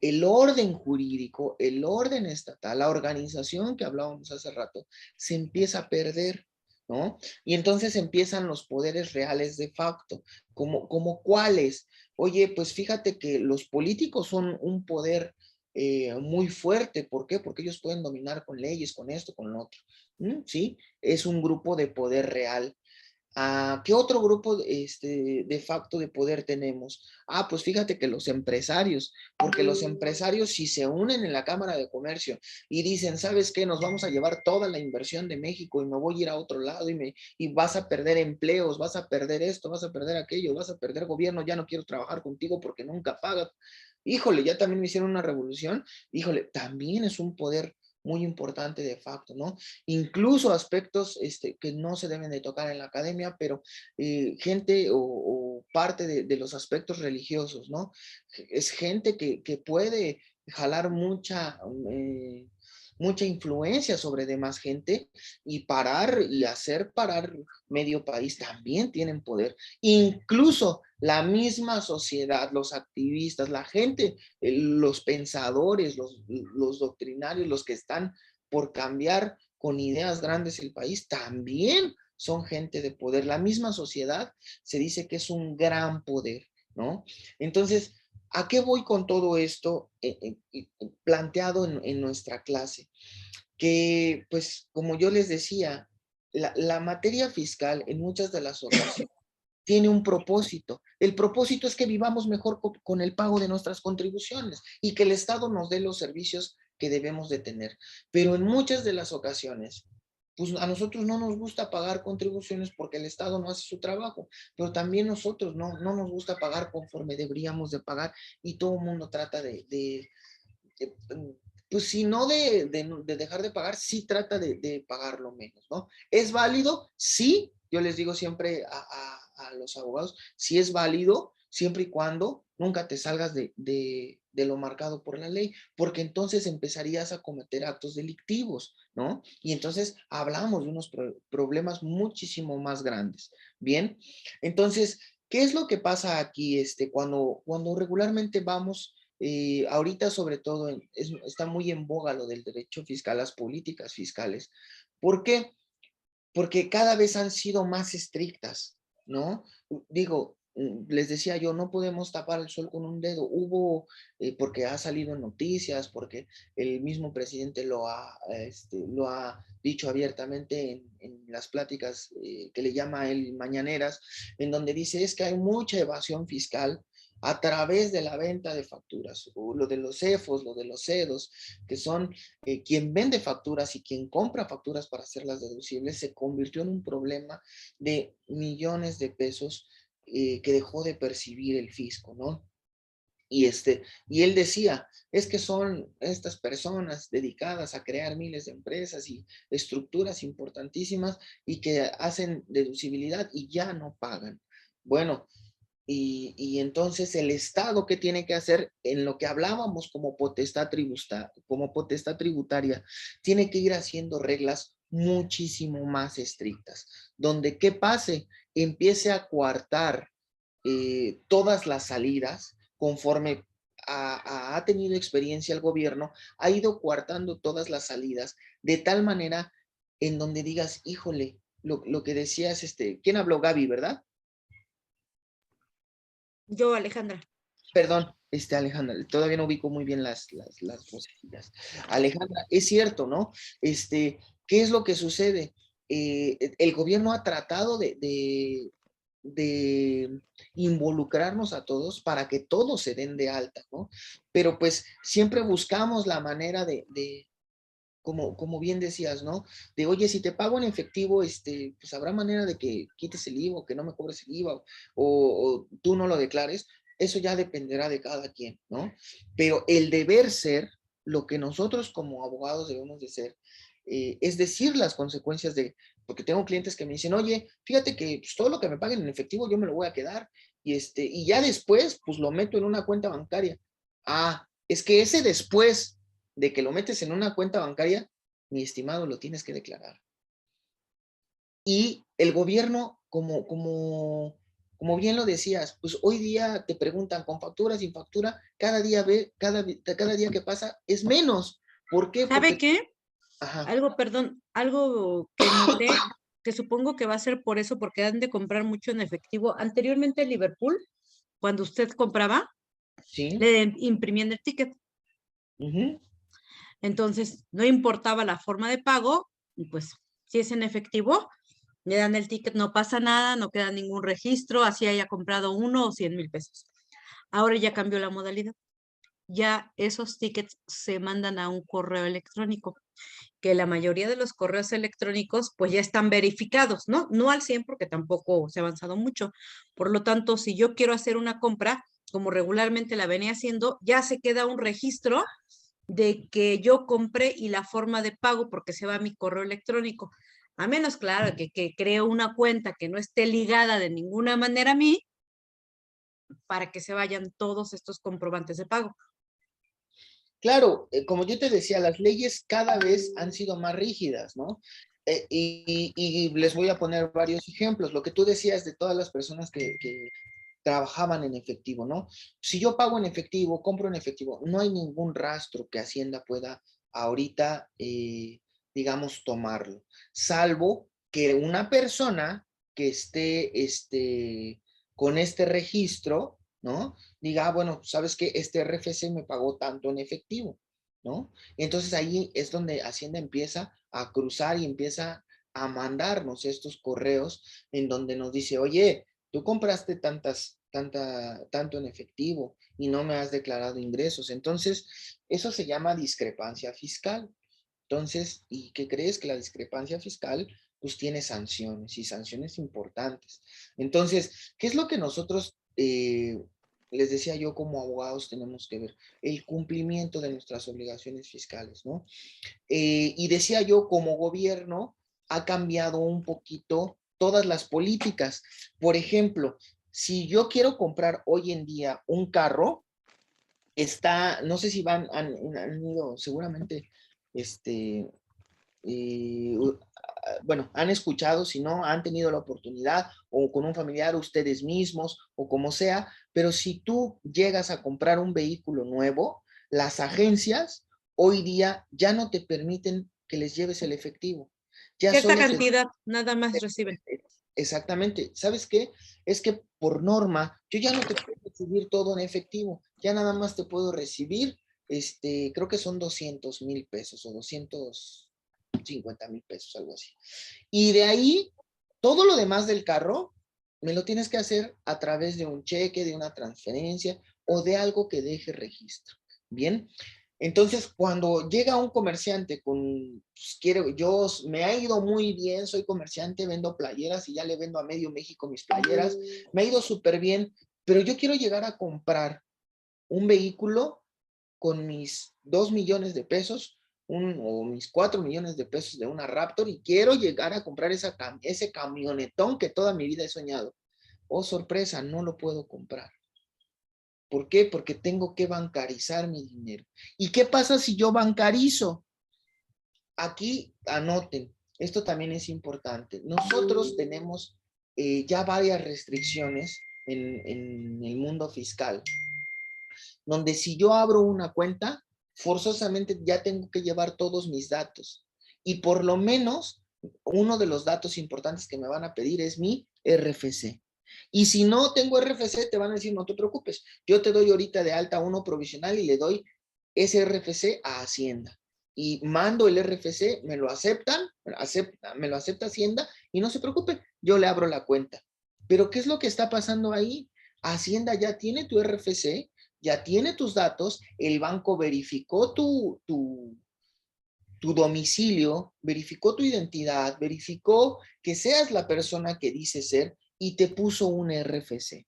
el orden jurídico, el orden estatal, la organización que hablábamos hace rato, se empieza a perder, ¿no? Y entonces empiezan los poderes reales de facto, como cuáles. Oye, pues fíjate que los políticos son un poder muy fuerte. ¿Por qué? Porque ellos pueden dominar con leyes, con esto, con lo otro. ¿Sí? Es un grupo de poder real. ¿Qué otro grupo de facto de poder tenemos? Pues fíjate que los empresarios, porque los empresarios si se unen en la Cámara de Comercio y dicen, ¿sabes qué? Nos vamos a llevar toda la inversión de México y me voy a ir a otro lado y vas a perder empleos, vas a perder esto, vas a perder aquello, vas a perder gobierno, ya no quiero trabajar contigo porque nunca pagas. Híjole, ya también me hicieron una revolución. Híjole, también es un poder muy importante de facto, ¿no? Incluso aspectos que no se deben de tocar en la academia, pero gente o parte de los aspectos religiosos, ¿no? Es gente que puede jalar mucha influencia sobre demás gente y parar y hacer parar medio país, también tienen poder. Incluso la misma sociedad, los activistas, la gente, los pensadores, los doctrinarios, los que están por cambiar con ideas grandes el país, también son gente de poder. La misma sociedad se dice que es un gran poder, ¿no? Entonces, ¿a qué voy con todo esto planteado en nuestra clase? Que, pues, como yo les decía, la materia fiscal en muchas de las ocasiones tiene un propósito. El propósito es que vivamos mejor con el pago de nuestras contribuciones y que el Estado nos dé los servicios que debemos de tener. Pero en muchas de las ocasiones, pues a nosotros no nos gusta pagar contribuciones porque el Estado no hace su trabajo, pero también nosotros no nos gusta pagar conforme deberíamos de pagar y todo el mundo trata de pues si no de dejar de pagar, sí trata de pagarlo menos, ¿no? ¿Es válido? Sí, yo les digo siempre a los abogados, sí es válido, siempre y cuando nunca te salgas de lo marcado por la ley, porque entonces empezarías a cometer actos delictivos, ¿no? Y entonces hablamos de unos problemas muchísimo más grandes. Bien, entonces, ¿qué es lo que pasa aquí cuando regularmente vamos ahorita sobre todo está muy en boga lo del derecho fiscal, las políticas fiscales? ¿Por qué? Porque cada vez han sido más estrictas, ¿no? Digo, les decía yo, no podemos tapar el sol con un dedo. Porque ha salido en noticias, porque el mismo presidente lo ha dicho abiertamente en las pláticas que le llama él mañaneras, en donde dice es que hay mucha evasión fiscal a través de la venta de facturas, o lo de los CEFOS, lo de los CEDOS, que son quien vende facturas y quien compra facturas para hacerlas deducibles, se convirtió en un problema de millones de pesos que dejó de percibir el fisco, ¿no? Y él decía, es que son estas personas dedicadas a crear miles de empresas y estructuras importantísimas y que hacen deducibilidad y ya no pagan. Bueno, y entonces el Estado, ¿qué tiene que hacer? En lo que hablábamos como potestad tributaria, tiene que ir haciendo reglas muchísimo más estrictas, donde ¿qué pase? Empiece a coartar todas las salidas conforme ha tenido experiencia el gobierno, ha ido coartando todas las salidas de tal manera en donde digas, híjole, lo que decías, ¿quién habló? Gaby, ¿verdad? Yo, Alejandra. Perdón, Alejandra, todavía no ubico muy bien las vocecillas. Alejandra, es cierto, ¿no? ¿Qué es lo que sucede? El gobierno ha tratado de involucrarnos a todos para que todos se den de alta, ¿no? Pero pues siempre buscamos la manera como bien decías, ¿no? De, oye, si te pago en efectivo, pues habrá manera de que quites el IVA o que no me cobres el IVA o tú no lo declares. Eso ya dependerá de cada quien, ¿no? Pero el deber ser, lo que nosotros como abogados debemos de ser, es decir las consecuencias porque tengo clientes que me dicen, oye, fíjate que pues, todo lo que me paguen en efectivo yo me lo voy a quedar y ya después, pues lo meto en una cuenta bancaria. Ah, es que ese después de que lo metes en una cuenta bancaria, mi estimado, lo tienes que declarar. Y el gobierno, como bien lo decías, pues hoy día te preguntan con factura, sin factura, cada día que pasa es menos. ¿Por qué? ¿Sabe Porque... qué? Ajá. Algo que noté, que supongo que va a ser por eso, porque han de comprar mucho en efectivo. Anteriormente en Liverpool, cuando usted compraba, Sí. le imprimían el ticket. Uh-huh. Entonces, no importaba la forma de pago, y pues si es en efectivo, le dan el ticket, no pasa nada, no queda ningún registro, así haya comprado 1 o 100,000 pesos. Ahora ya cambió la modalidad. Ya esos tickets se mandan a un correo electrónico, que la mayoría de los correos electrónicos pues ya están verificados, ¿no? No al 100 porque tampoco se ha avanzado mucho. Por lo tanto, si yo quiero hacer una compra, como regularmente la venía haciendo, ya se queda un registro de que yo compré y la forma de pago porque se va a mi correo electrónico. A menos, claro, que creo una cuenta que no esté ligada de ninguna manera a mí para que se vayan todos estos comprobantes de pago. Claro, como yo te decía, las leyes cada vez han sido más rígidas, ¿no? Y les voy a poner varios ejemplos. Lo que tú decías de todas las personas que trabajaban en efectivo, ¿no? Si yo pago en efectivo, compro en efectivo, no hay ningún rastro que Hacienda pueda ahorita, digamos, tomarlo, salvo que una persona que esté con este registro, ¿no? Diga, bueno, sabes que este RFC me pagó tanto en efectivo, ¿no? Entonces ahí es donde Hacienda empieza a cruzar y empieza a mandarnos estos correos en donde nos dice, oye, tú compraste tanto en efectivo y no me has declarado ingresos. Entonces, eso se llama discrepancia fiscal. Entonces, ¿y qué crees? Que la discrepancia fiscal pues tiene sanciones y sanciones importantes. Entonces, ¿qué es lo que nosotros, les decía yo como abogados, tenemos que ver? El cumplimiento de nuestras obligaciones fiscales, ¿no? Y decía yo, como gobierno, ha cambiado un poquito todas las políticas. Por ejemplo, si yo quiero comprar hoy en día un carro, no sé si han ido, seguramente, eh, bueno, han escuchado, si no, han tenido la oportunidad o con un familiar, ustedes mismos o como sea, pero si tú llegas a comprar un vehículo nuevo, las agencias hoy día ya no te permiten que les lleves el efectivo. Ya Cierta solo cantidad, nada más reciben. Exactamente. ¿Sabes qué? Es que por norma, yo ya no te puedo recibir todo en efectivo, ya nada más te puedo recibir, creo que son 200,000 pesos o 250,000 pesos, algo así. Y de ahí, todo lo demás del carro, me lo tienes que hacer a través de un cheque, de una transferencia o de algo que deje registro. Bien, entonces cuando llega un comerciante con, pues, yo me ha ido muy bien, soy comerciante, vendo playeras y ya le vendo a medio México mis playeras, me ha ido súper bien, pero yo quiero llegar a comprar un vehículo con mis 2 millones de pesos o mis 4 millones de pesos de una Raptor y quiero llegar a comprar ese camionetón que toda mi vida he soñado. Oh, sorpresa, no lo puedo comprar. ¿Por qué? Porque tengo que bancarizar mi dinero. ¿Y qué pasa si yo bancarizo? Aquí anoten, esto también es importante. Nosotros tenemos ya varias restricciones en el mundo fiscal, donde si yo abro una cuenta, forzosamente ya tengo que llevar todos mis datos. Y por lo menos, uno de los datos importantes que me van a pedir es mi RFC. Y si no tengo RFC, te van a decir, no te preocupes, yo te doy ahorita de alta uno provisional y le doy ese RFC a Hacienda. Y mando el RFC, me lo aceptan, me lo acepta Hacienda y no se preocupe, yo le abro la cuenta. Pero ¿qué es lo que está pasando ahí? Hacienda ya tiene tu RFC, ya tiene tus datos, el banco verificó tu domicilio, verificó tu identidad, verificó que seas la persona que dice ser y te puso un RFC.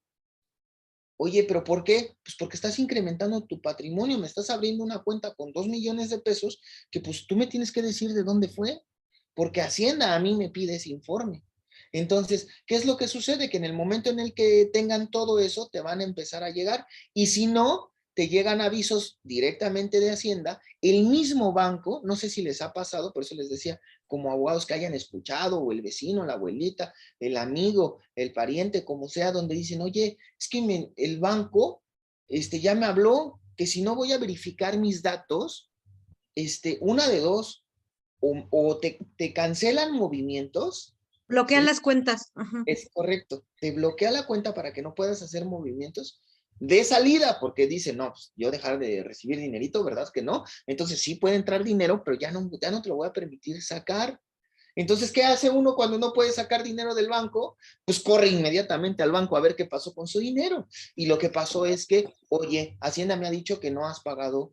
Oye, ¿pero por qué? Pues porque estás incrementando tu patrimonio, me estás abriendo una cuenta con 2 millones de pesos que pues tú me tienes que decir de dónde fue, porque Hacienda a mí me pide ese informe. Entonces, ¿qué es lo que sucede? Que en el momento en el que tengan todo eso, te van a empezar a llegar y si no, te llegan avisos directamente de Hacienda, el mismo banco, no sé si les ha pasado, por eso les decía, como abogados que hayan escuchado, o el vecino, la abuelita, el amigo, el pariente, como sea, donde dicen, oye, es que el banco ya me habló que si no voy a verificar mis datos, una de dos, o te cancelan movimientos, Bloquean ¿sí? las cuentas. Ajá. Es correcto, te bloquea la cuenta para que no puedas hacer movimientos de salida, porque dice, no, pues yo dejar de recibir dinerito, ¿verdad que no? Entonces sí puede entrar dinero, pero ya no te lo voy a permitir sacar. Entonces, ¿qué hace uno cuando no puede sacar dinero del banco? Pues corre inmediatamente al banco a ver qué pasó con su dinero. Y lo que pasó es que, oye, Hacienda me ha dicho que no has pagado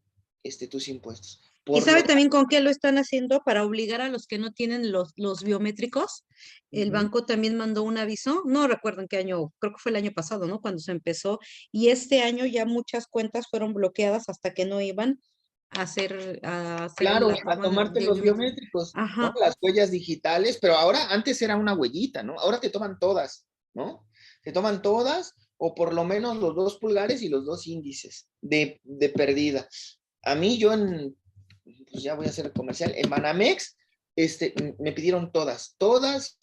tus impuestos. ¿Y Por sabe lo también con qué lo están haciendo para obligar a los que no tienen los biométricos? El banco también mandó un aviso, no recuerdo en qué año, creo que fue el año pasado, ¿no? Cuando se empezó, y este año ya muchas cuentas fueron bloqueadas hasta que no iban a hacer claro, la a toma tomarte de los biométricos. biométricos, ¿no? Ajá. Las huellas digitales, pero ahora, antes era una huellita, ¿no? Ahora te toman todas, ¿no? Te toman todas, o por lo menos los 2 pulgares y los 2 índices de perdida. A mí, pues ya voy a hacer comercial, en Banamex, me pidieron todas,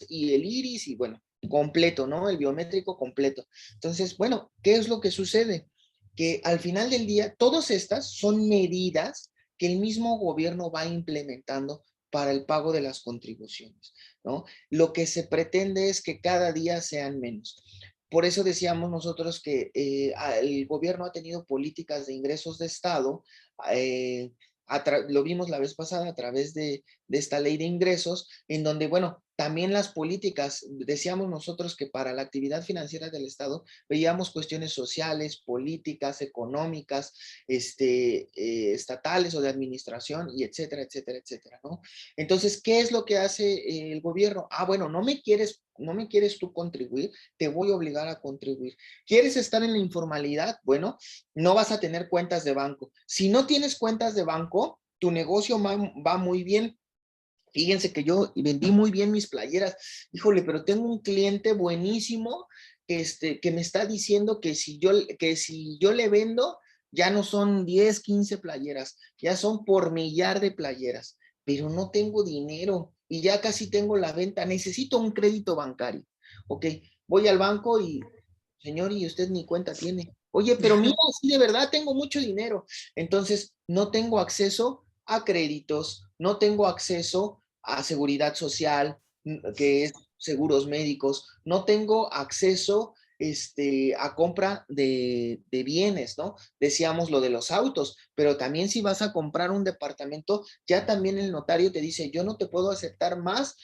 y el iris, y bueno, completo, ¿no? El biométrico completo. Entonces, bueno, ¿qué es lo que sucede? Que al final del día, todas estas son medidas que el mismo gobierno va implementando para el pago de las contribuciones, ¿no? Lo que se pretende es que cada día sean menos. Por eso decíamos nosotros que el gobierno ha tenido políticas de ingresos de Estado, eh, lo vimos la vez pasada a través de esta ley de ingresos, en donde, bueno, también las políticas, decíamos nosotros que para la actividad financiera del Estado veíamos cuestiones sociales, políticas, económicas, estatales o de administración, y etcétera, etcétera, etcétera, ¿no? Entonces, ¿qué es lo que hace el gobierno? Ah, bueno, no me quieres tú contribuir, te voy a obligar a contribuir. ¿Quieres estar en la informalidad? Bueno, no vas a tener cuentas de banco. Si no tienes cuentas de banco, tu negocio va muy bien. Fíjense que yo vendí muy bien mis playeras. Híjole, pero tengo un cliente buenísimo que me está diciendo que si yo le vendo, ya no son 10, 15 playeras, ya son por millar de playeras, pero no tengo dinero y ya casi tengo la venta. Necesito un crédito bancario. Ok, voy al banco y, señor, y usted ni cuenta tiene. Oye, pero mira, sí, de verdad tengo mucho dinero. Entonces, no tengo acceso a créditos, no tengo acceso a seguridad social, que es seguros médicos, no tengo acceso a compra de bienes, ¿no? Decíamos lo de los autos, pero también si vas a comprar un departamento, ya también el notario te dice, yo no te puedo aceptar más,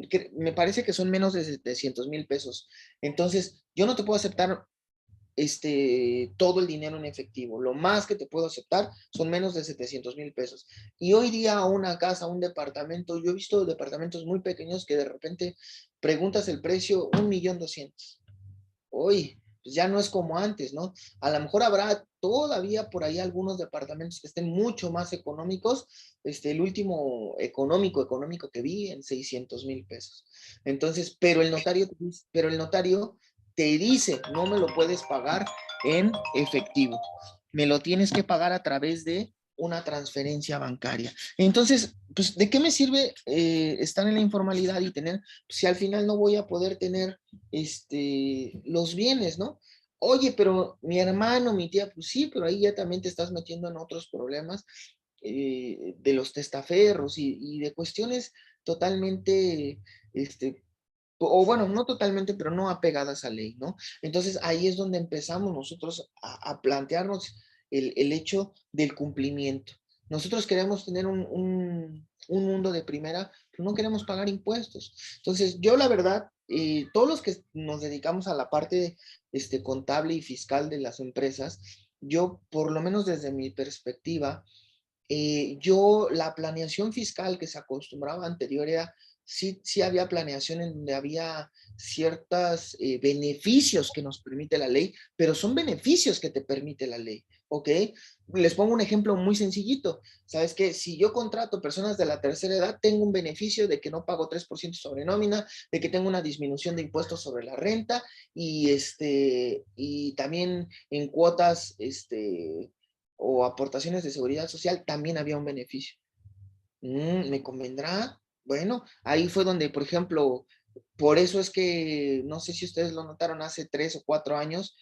que me parece que son menos de 700,000 pesos. Entonces, yo no te puedo aceptar todo el dinero en efectivo. Lo más que te puedo aceptar son menos de 700,000 pesos. Y hoy día una casa, un departamento, yo he visto departamentos muy pequeños que de repente preguntas el precio, 1,200,000. Hoy, pues ya no es como antes, ¿no? A lo mejor habrá todavía por ahí algunos departamentos que estén mucho más económicos. El último económico que vi en 600,000 pesos. Entonces, pero el notario te dice, no me lo puedes pagar en efectivo, me lo tienes que pagar a través de una transferencia bancaria. Entonces, pues, ¿de qué me sirve estar en la informalidad y tener, si al final no voy a poder tener los bienes, ¿no? Oye, pero mi hermano, mi tía, pues sí, pero ahí ya también te estás metiendo en otros problemas de los testaferros y de cuestiones totalmente, o bueno, no totalmente, pero no apegadas a ley, ¿no? Entonces ahí es donde empezamos nosotros a plantearnos el hecho del cumplimiento. Nosotros queremos tener un mundo de primera, pero no queremos pagar impuestos. Entonces yo la verdad, todos los que nos dedicamos a la parte contable y fiscal de las empresas, yo por lo menos desde mi perspectiva, yo la planeación fiscal que se acostumbraba anterior era, sí había planeación en donde había ciertos beneficios que nos permite la ley, pero son beneficios que te permite la ley, ¿ok? Les pongo un ejemplo muy sencillito. ¿Sabes qué? Si yo contrato personas de la tercera edad, tengo un beneficio de que no pago 3% sobre nómina, de que tengo una disminución de impuestos sobre la renta y también en cuotas, o aportaciones de seguridad social, también había un beneficio. ¿Me convendrá? Bueno, ahí fue donde, por ejemplo, por eso es que, no sé si ustedes lo notaron, hace 3 o 4 años,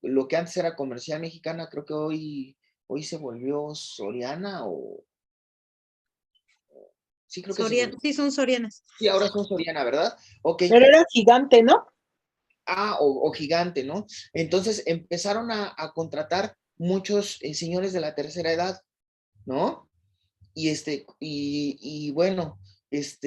lo que antes era Comercial Mexicana, creo que hoy se volvió Soriana sí, creo que se volvió. Sí, son sorianas. Sí, ahora son Soriana, ¿verdad? Ok. Pero era Gigante, ¿no? O Gigante, ¿no? Entonces empezaron a contratar muchos señores de la tercera edad, ¿no? Y bueno, pues,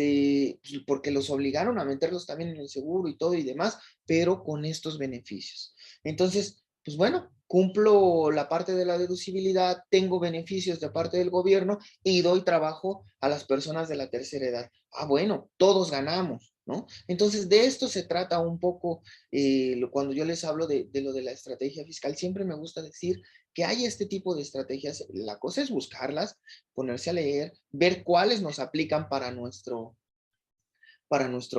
porque los obligaron a meterlos también en el seguro y todo y demás, pero con estos beneficios. Entonces, pues bueno, cumplo la parte de la deducibilidad, tengo beneficios de parte del gobierno y doy trabajo a las personas de la tercera edad. Ah, bueno, todos ganamos, ¿no? Entonces, de esto se trata un poco cuando yo les hablo de lo de la estrategia fiscal, siempre me gusta decir que hay este tipo de estrategias. La cosa es buscarlas, ponerse a leer, ver cuáles nos aplican para nuestro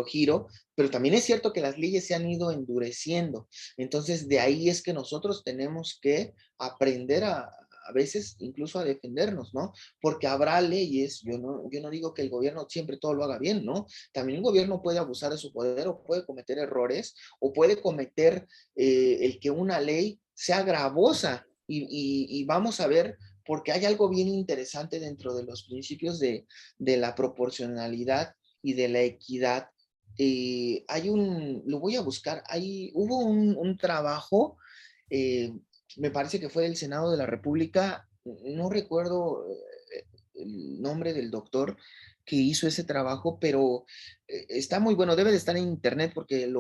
giro, pero también es cierto que las leyes se han ido endureciendo. Entonces, de ahí es que nosotros tenemos que aprender a veces incluso a defendernos, ¿no? Porque habrá leyes, yo no digo que el gobierno siempre todo lo haga bien, ¿no? También el gobierno puede abusar de su poder o puede cometer errores o puede cometer el que una ley sea gravosa y vamos a ver, porque hay algo bien interesante dentro de los principios de la proporcionalidad y de la equidad. Lo voy a buscar, hubo un trabajo, me parece que fue del Senado de la República, no recuerdo el nombre del doctor que hizo ese trabajo, pero está muy bueno, debe de estar en internet porque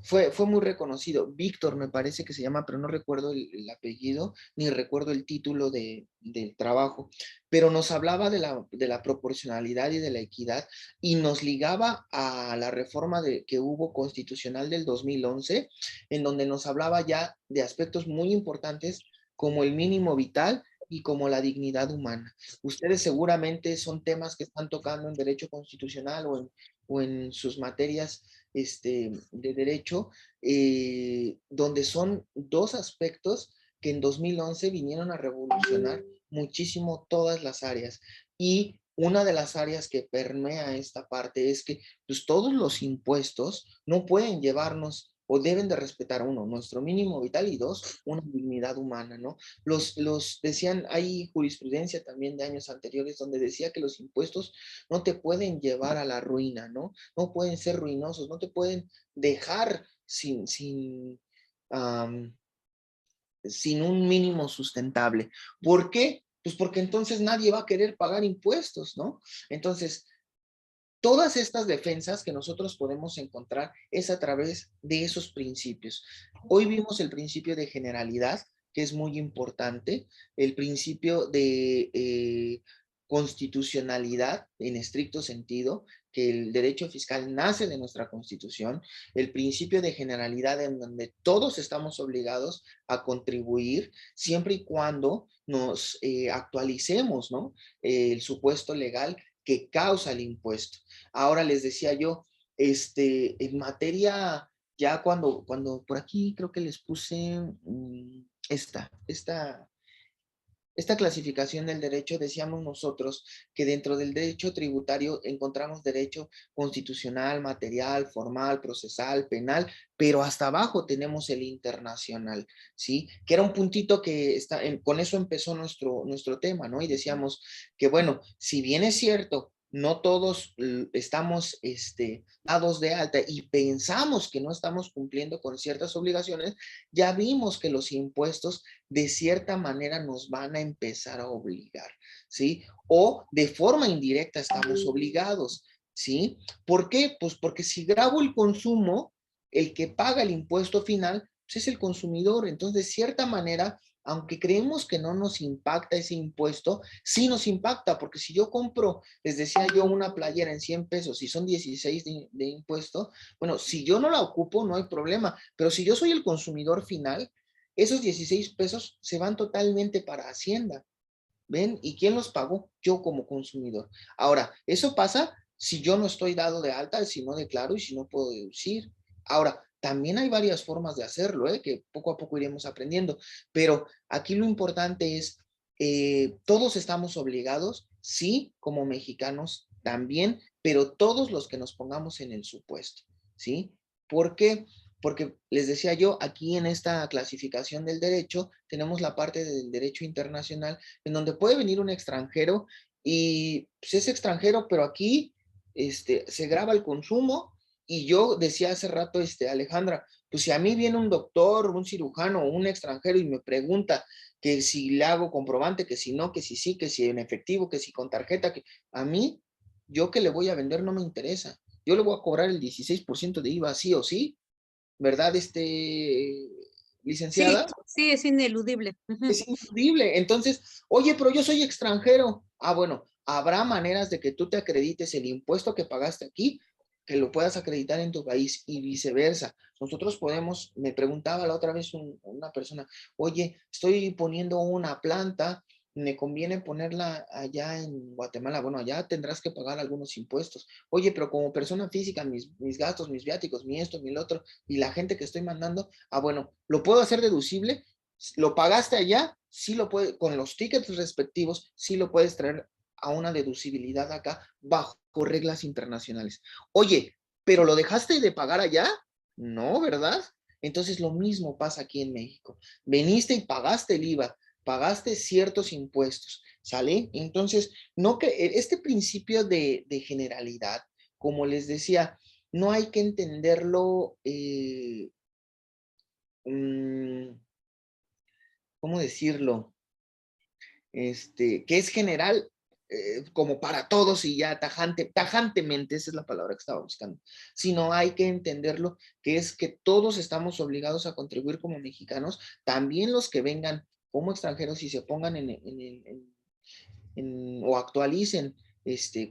fue muy reconocido. Víctor me parece que se llama, pero no recuerdo el apellido, ni recuerdo el título del trabajo, pero nos hablaba de la proporcionalidad y de la equidad y nos ligaba a la reforma que hubo constitucional del 2011, en donde nos hablaba ya de aspectos muy importantes como el mínimo vital y como la dignidad humana. Ustedes seguramente son temas que están tocando en derecho constitucional o en sus materias de derecho, donde son dos aspectos que en 2011 vinieron a revolucionar muchísimo todas las áreas. Y una de las áreas que permea esta parte es que pues, todos los impuestos no pueden llevarnos o deben de respetar, uno, nuestro mínimo vital y dos, una dignidad humana, ¿no? Los decían, hay jurisprudencia también de años anteriores donde decía que los impuestos no te pueden llevar a la ruina, ¿no? No pueden ser ruinosos, no te pueden dejar am, sin un mínimo sustentable. ¿Por qué? Pues porque entonces nadie va a querer pagar impuestos, ¿no? Entonces, todas estas defensas que nosotros podemos encontrar es a través de esos principios. Hoy vimos el principio de generalidad, que es muy importante, el principio de constitucionalidad en estricto sentido, que el derecho fiscal nace de nuestra Constitución, el principio de generalidad en donde todos estamos obligados a contribuir siempre y cuando nos actualicemos, ¿no? El supuesto legal que causa el impuesto. Ahora les decía yo, en materia, ya cuando por aquí creo que les puse esta clasificación del derecho, decíamos nosotros que dentro del derecho tributario encontramos derecho constitucional, material, formal, procesal, penal, pero hasta abajo tenemos el internacional, ¿sí? Que era un puntito que con eso empezó nuestro tema, ¿no? Y decíamos que, bueno, si bien es cierto, no todos estamos dados de alta y pensamos que no estamos cumpliendo con ciertas obligaciones, ya vimos que los impuestos de cierta manera nos van a empezar a obligar, ¿sí? O de forma indirecta estamos obligados, ¿sí? ¿Por qué? Pues porque si grabo el consumo, el que paga el impuesto final pues es el consumidor. Entonces, de cierta manera, aunque creemos que no nos impacta ese impuesto, sí nos impacta, porque si yo compro, les decía yo, una playera en 100 pesos y son 16 de impuesto, bueno, si yo no la ocupo, no hay problema, pero si yo soy el consumidor final, esos 16 pesos se van totalmente para Hacienda. ¿Ven? ¿Y quién los pagó? Yo como consumidor. Ahora, eso pasa si yo no estoy dado de alta, si no declaro y si no puedo deducir. Ahora, también hay varias formas de hacerlo, que poco a poco iremos aprendiendo, pero aquí lo importante es, todos estamos obligados, sí, como mexicanos también, pero todos los que nos pongamos en el supuesto, ¿sí? ¿Por qué? Porque les decía yo, aquí en esta clasificación del derecho tenemos la parte del derecho internacional en donde puede venir un extranjero y pues, es extranjero, pero aquí se graba el consumo y yo decía hace rato, Alejandra, pues si a mí viene un doctor, un cirujano o un extranjero y me pregunta que si le hago comprobante, que si no, que si sí, que si en efectivo, que si con tarjeta, que a mí, yo que le voy a vender no me interesa. Yo le voy a cobrar el 16% de IVA sí o sí, ¿verdad, Sí, licenciada? sí, es ineludible. Es increíble. Entonces, oye, pero yo soy extranjero. Ah, bueno, habrá maneras de que tú te acredites el impuesto que pagaste aquí, que lo puedas acreditar en tu país y viceversa. Nosotros podemos, me preguntaba la otra vez una persona, oye, estoy poniendo una planta, me conviene ponerla allá en Guatemala. Bueno, allá tendrás que pagar algunos impuestos. Oye, pero como persona física, mis gastos, mis viáticos, mi esto, mi lo otro, y la gente que estoy mandando, ah, bueno, ¿lo puedo hacer deducible? ¿Lo pagaste allá? Sí lo puedes, con los tickets respectivos, sí lo puedes traer a una deducibilidad acá bajo reglas internacionales. Oye, ¿pero lo dejaste de pagar allá? No, ¿verdad? Entonces lo mismo pasa aquí en México. Veniste y pagaste el IVA, pagaste ciertos impuestos, ¿sale? Entonces, no que este principio de generalidad, como les decía, no hay que entenderlo ¿cómo decirlo? Que es general como para todos y ya tajantemente, esa es la palabra que estaba buscando, sino hay que entenderlo, que es que todos estamos obligados a contribuir como mexicanos, también los que vengan como extranjeros y se pongan o actualicen,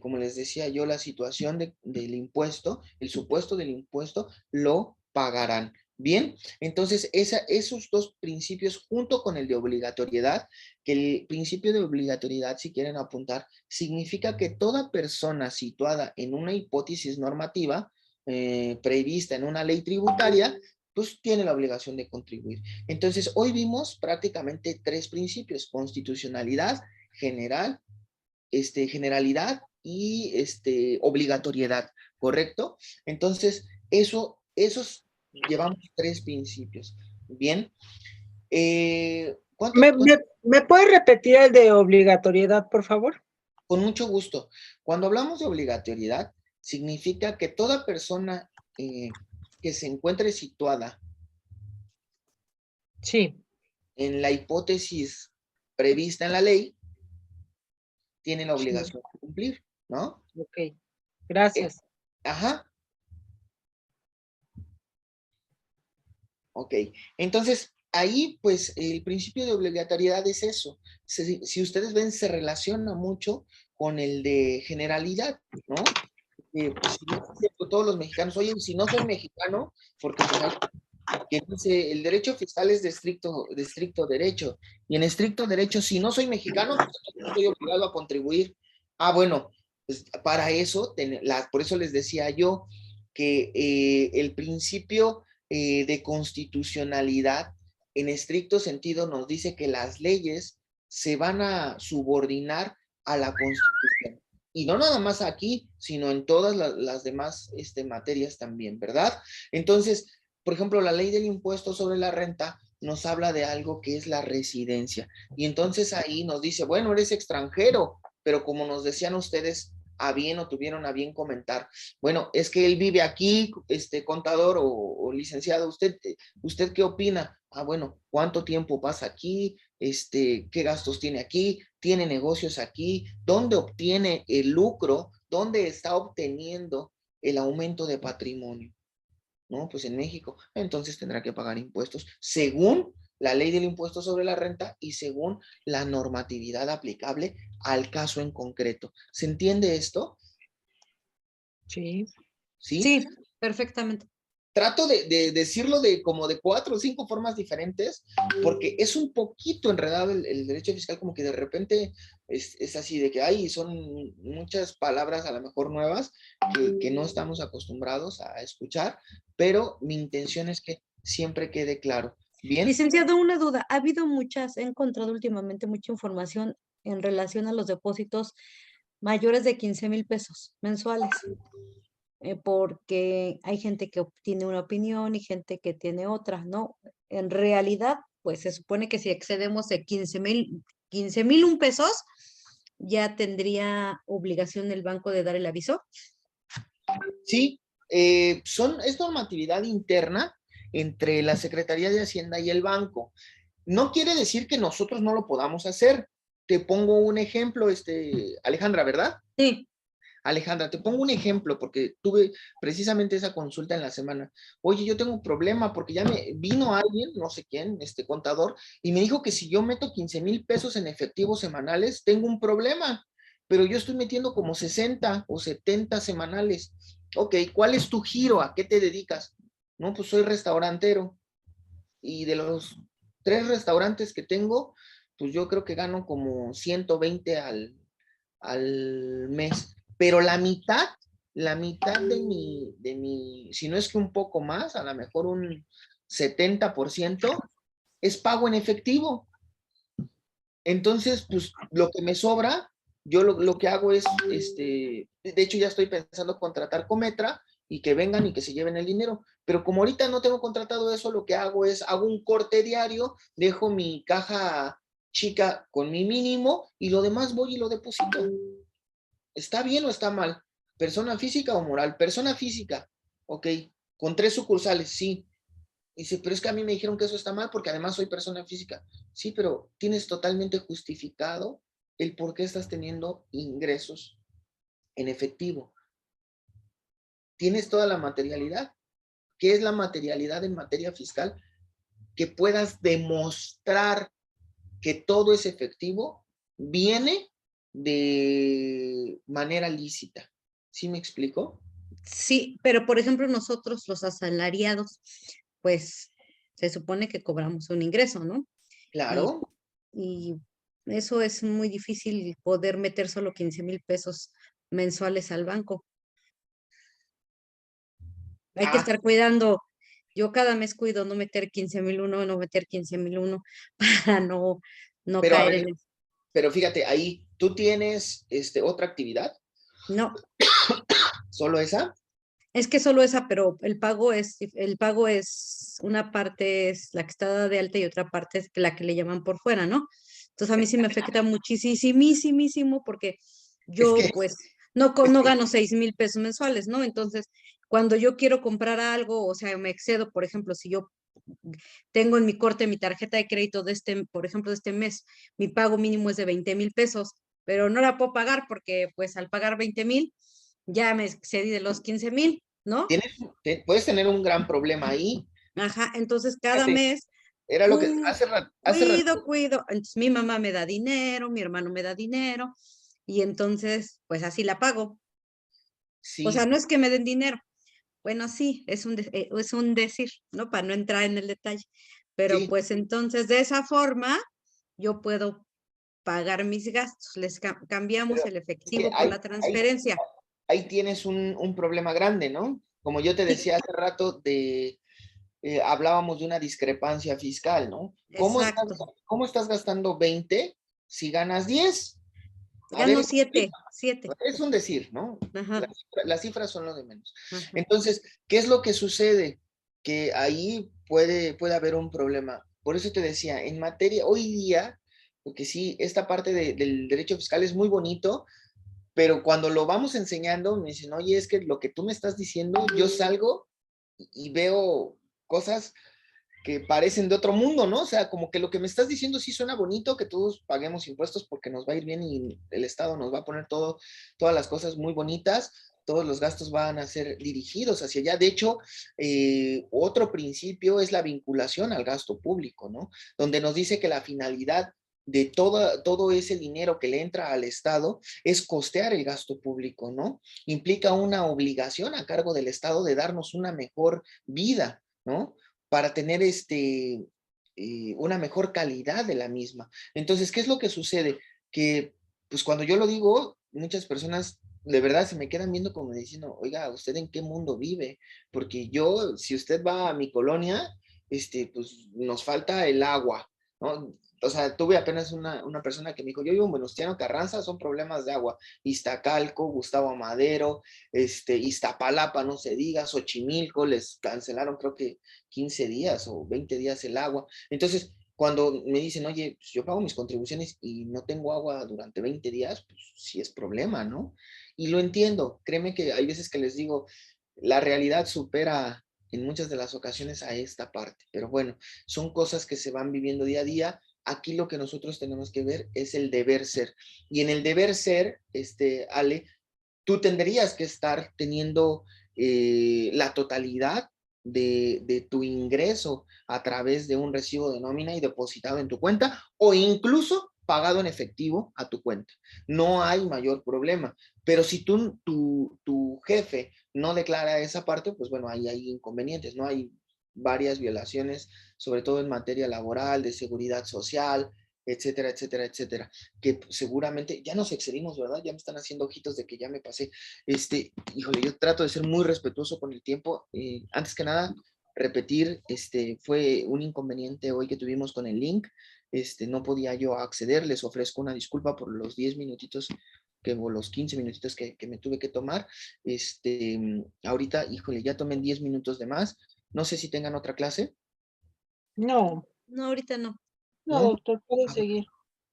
como les decía yo, la situación del impuesto, el supuesto del impuesto, lo pagarán. Bien, entonces esos dos principios junto con el de obligatoriedad, que el principio de obligatoriedad, si quieren apuntar, significa que toda persona situada en una hipótesis normativa prevista en una ley tributaria, pues tiene la obligación de contribuir. Entonces, hoy vimos prácticamente tres principios: constitucionalidad, generalidad y obligatoriedad, ¿correcto? Entonces, esos llevamos 3 principios. Bien. ¿Me puede repetir el de obligatoriedad, por favor? Con mucho gusto. Cuando hablamos de obligatoriedad, significa que toda persona que se encuentre situada Sí. en la hipótesis prevista en la ley, tiene la obligación de cumplir, ¿no? Ok, gracias. Ajá. Ok, entonces ahí pues el principio de obligatoriedad es eso. Si ustedes ven, se relaciona mucho con el de generalidad, ¿no? Pues, si no, todos los mexicanos, oye, si no soy mexicano, porque pues, que dice, el derecho fiscal es de estricto derecho, y en estricto derecho, si no soy mexicano, pues no estoy obligado a contribuir. Ah, bueno, pues para eso, por eso les decía yo que el principio de constitucionalidad, en estricto sentido, nos dice que las leyes se van a subordinar a la Constitución. Y no nada más aquí, sino en todas las demás materias también, ¿verdad? Entonces, por ejemplo, la ley del impuesto sobre la renta nos habla de algo que es la residencia. Y entonces ahí nos dice, bueno, eres extranjero, pero como nos decían ustedes a bien o tuvieron a bien comentar, bueno, es que él vive aquí, contador o licenciado, ¿usted qué opina? Ah, bueno, ¿cuánto tiempo pasa aquí? ¿Qué gastos tiene aquí? ¿Tiene negocios aquí? ¿Dónde obtiene el lucro? ¿Dónde está obteniendo el aumento de patrimonio? ¿No? Pues en México, entonces tendrá que pagar impuestos según la ley del impuesto sobre la renta y según la normatividad aplicable al caso en concreto. ¿Se entiende esto? Sí. ¿Sí? Sí, perfectamente. Trato de decirlo como de 4 o 5 formas diferentes, porque es un poquito enredado el derecho fiscal, como que de repente es así de que hay, son muchas palabras a lo mejor nuevas que no estamos acostumbrados a escuchar, pero mi intención es que siempre quede claro. Bien. Licenciado, una duda. Ha habido he encontrado últimamente mucha información en relación a los depósitos mayores de 15,000 pesos mensuales, porque hay gente que tiene una opinión y gente que tiene otra, ¿no? En realidad, pues se supone que si excedemos de 15,000 pesos, ya tendría obligación el banco de dar el aviso. Sí, es normatividad interna entre la Secretaría de Hacienda y el banco. No quiere decir que nosotros no lo podamos hacer. Te pongo un ejemplo, Alejandra, ¿verdad? Sí. Alejandra, te pongo un ejemplo porque tuve precisamente esa consulta en la semana. Oye, yo tengo un problema porque ya me vino alguien, no sé quién, contador, y me dijo que si yo meto 15,000 pesos en efectivo semanales, tengo un problema, pero yo estoy metiendo como 60 o 70 semanales. Ok, ¿cuál es tu giro? ¿A qué te dedicas? No, pues soy restaurantero y de los 3 restaurantes que tengo, pues yo creo que gano como 120 al mes, pero la mitad de mi, si no es que un poco más, a lo mejor un 70% es pago en efectivo. Entonces, pues lo que me sobra, yo lo que hago es, de hecho ya estoy pensando contratar Cometra y que vengan y que se lleven el dinero, pero como ahorita no tengo contratado eso, lo que hago es, hago un corte diario, dejo mi caja chica con mi mínimo y lo demás voy y lo deposito. ¿Está bien o está mal? ¿Persona física o moral? Persona física, ok, con 3 sucursales, sí. Dice, pero es que a mí me dijeron que eso está mal porque además soy persona física. Sí, pero tienes totalmente justificado el por qué estás teniendo ingresos en efectivo. Tienes toda la materialidad. ¿Qué es la materialidad en materia fiscal? Que puedas demostrar que todo ese efectivo viene de manera lícita. ¿Sí me explico? Sí, pero por ejemplo nosotros los asalariados, pues se supone que cobramos un ingreso, ¿no? Y, Claro. y eso es muy difícil poder meter solo 15,000 pesos mensuales al banco. Hay que estar cuidando. Yo cada mes cuido no meter 15,001, no meter 15,001 para no Pero a caer ver, en eso. pero fíjate, ahí tú tienes otra actividad, No, solo esa. Es que solo esa, pero el pago es, una parte es la que está dada de alta y otra parte es la que le llaman por fuera, ¿no? Entonces a mí sí me afecta muchísimo porque Es yo que, pues no, es no que gano 6,000 pesos mensuales, ¿no? Entonces, cuando yo quiero comprar algo, o sea, me excedo, por ejemplo, si yo tengo en mi corte mi tarjeta de crédito de por ejemplo, de este mes, mi pago mínimo es de 20,000 pesos, pero no la puedo pagar porque pues al pagar 20,000 ya me excedí de los 15,000, ¿no? puedes tener un gran problema ahí. Ajá, entonces cada Fíjate, mes, era lo que hace rato, cuido, entonces mi mamá me da dinero, mi hermano me da dinero, y entonces, pues así la pago. O sea, sí, no es que me den dinero, bueno, sí, es un decir, ¿no? Para no entrar en el detalle, pero sí, pues entonces de esa forma yo puedo pagar mis gastos, cambiamos pero el es que efectivo por la transferencia. ahí tienes un problema grande, ¿no? Como yo te Sí, decía hace rato, hablábamos de una discrepancia fiscal, ¿no? exacto. ¿Cómo estás gastando 20 si ganas 10? A Gano ver, 7. es un decir, ¿no? Ajá, Las cifras son lo de menos. ajá. Entonces, ¿qué es lo que sucede? Que ahí puede haber un problema. Por eso te decía, en materia, hoy día, porque sí, esta parte del derecho fiscal es muy bonito, pero cuando lo vamos enseñando, me dicen, oye, es que lo que tú me estás diciendo, yo salgo y veo cosas que parecen de otro mundo, ¿no? O sea, como que lo que me estás diciendo sí suena bonito, que todos paguemos impuestos porque nos va a ir bien y el Estado nos va a poner todas las cosas muy bonitas, todos los gastos van a ser dirigidos hacia allá. De hecho, otro principio es la vinculación al gasto público, ¿no? Donde nos dice que la finalidad de todo ese dinero que le entra al Estado es costear el gasto público, ¿no? Implica una obligación a cargo del Estado de darnos una mejor vida, ¿no? Para tener una mejor calidad de la misma. Entonces, ¿qué es lo que sucede? Que, pues cuando yo lo digo, muchas personas de verdad se me quedan viendo como diciendo, oiga, ¿usted en qué mundo vive? Porque yo, si usted va a mi colonia, pues nos falta el agua, ¿no? O sea, tuve apenas una persona que me dijo, yo vivo en Venustiano Carranza, son problemas de agua. Iztacalco, Gustavo Madero, Iztapalapa, no se diga, Xochimilco, les cancelaron creo que 15 días o 20 días el agua. Entonces, cuando me dicen, oye, pues yo pago mis contribuciones y no tengo agua durante 20 días, pues sí es problema, ¿no? Y lo entiendo, créeme que hay veces que les digo, la realidad supera en muchas de las ocasiones a esta parte, pero bueno, son cosas que se van viviendo día a día. Aquí lo que nosotros tenemos que ver es el deber ser. Y en el deber ser, Ale, tú tendrías que estar teniendo la totalidad de tu ingreso a través de un recibo de nómina y depositado en tu cuenta o incluso pagado en efectivo a tu cuenta. No hay mayor problema. Pero si tu jefe no declara esa parte, pues bueno, ahí hay inconvenientes, ¿no? Hay varias violaciones, sobre todo en materia laboral, de seguridad social, etcétera, etcétera, etcétera, que seguramente ya nos excedimos, ¿verdad? Ya me están haciendo ojitos de que ya me pasé. Híjole, yo trato de ser muy respetuoso con el tiempo. Antes que nada, repetir, fue un inconveniente hoy que tuvimos con el link. No podía yo acceder, les ofrezco una disculpa por los 10 minutitos o los 15 minutitos que me tuve que tomar. Ahorita, híjole, ya tomé 10 minutos de más. No sé si tengan otra clase, No, No, ahorita no. no, ¿no? doctor, puede seguir.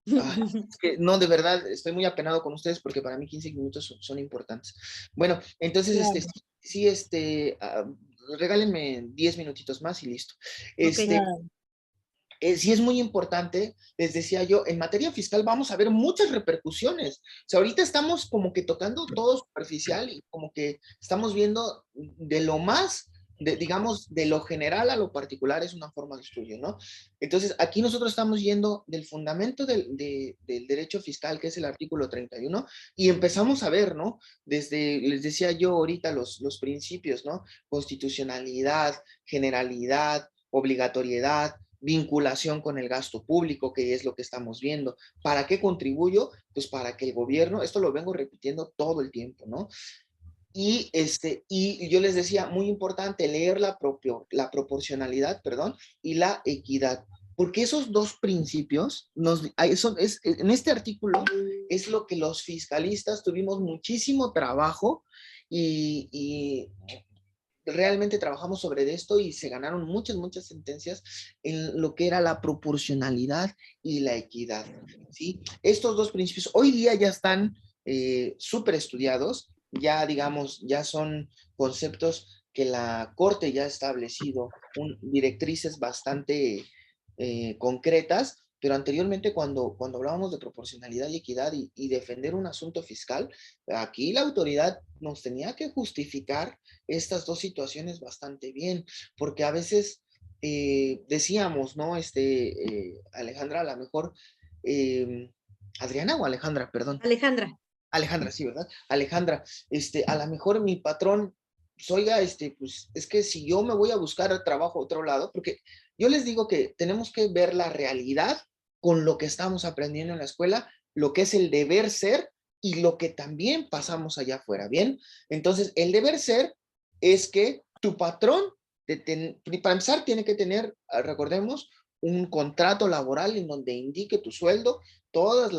Es que no, de verdad, estoy muy apenado con ustedes porque para mí 15 minutos son importantes. Bueno, entonces, Claro, sí, regálenme 10 minutitos más y listo. Ok, claro. Sí es muy importante, les decía yo, en materia fiscal vamos a ver muchas repercusiones. O sea, ahorita estamos como que tocando todo superficial y como que estamos viendo de lo más, digamos, de lo general a lo particular es una forma de estudio, ¿no? Entonces, aquí nosotros estamos yendo del fundamento del derecho fiscal, que es el artículo 31, y empezamos a ver, ¿no? Les decía yo ahorita los principios, ¿no? Constitucionalidad, generalidad, obligatoriedad, vinculación con el gasto público, que es lo que estamos viendo. ¿Para qué contribuyo? Pues para que el gobierno, esto lo vengo repitiendo todo el tiempo, ¿no? Y yo les decía, muy importante leer la proporcionalidad, perdón, y la equidad. Porque esos dos principios, en este artículo, es lo que los fiscalistas tuvimos muchísimo trabajo y realmente trabajamos sobre esto y se ganaron muchas, muchas sentencias en lo que era la proporcionalidad y la equidad, ¿sí? Estos dos principios hoy día ya están súper estudiados, ya digamos, ya son conceptos que la Corte ya ha establecido, directrices bastante concretas, pero anteriormente cuando hablábamos de proporcionalidad y equidad y defender un asunto fiscal, aquí la autoridad nos tenía que justificar estas dos situaciones bastante bien, porque a veces decíamos, ¿no? Alejandra, a lo mejor, Adriana o Alejandra, perdón. Alejandra. Alejandra, sí, ¿verdad? Alejandra, a lo mejor mi patrón, pues, oiga, pues es que si yo me voy a buscar trabajo a otro lado, porque yo les digo que tenemos que ver la realidad con lo que estamos aprendiendo en la escuela, lo que es el deber ser y lo que también pasamos allá afuera, ¿bien? Entonces, el deber ser es que tu patrón, para empezar, tiene que tener, recordemos, un contrato laboral en donde indique tu sueldo, todas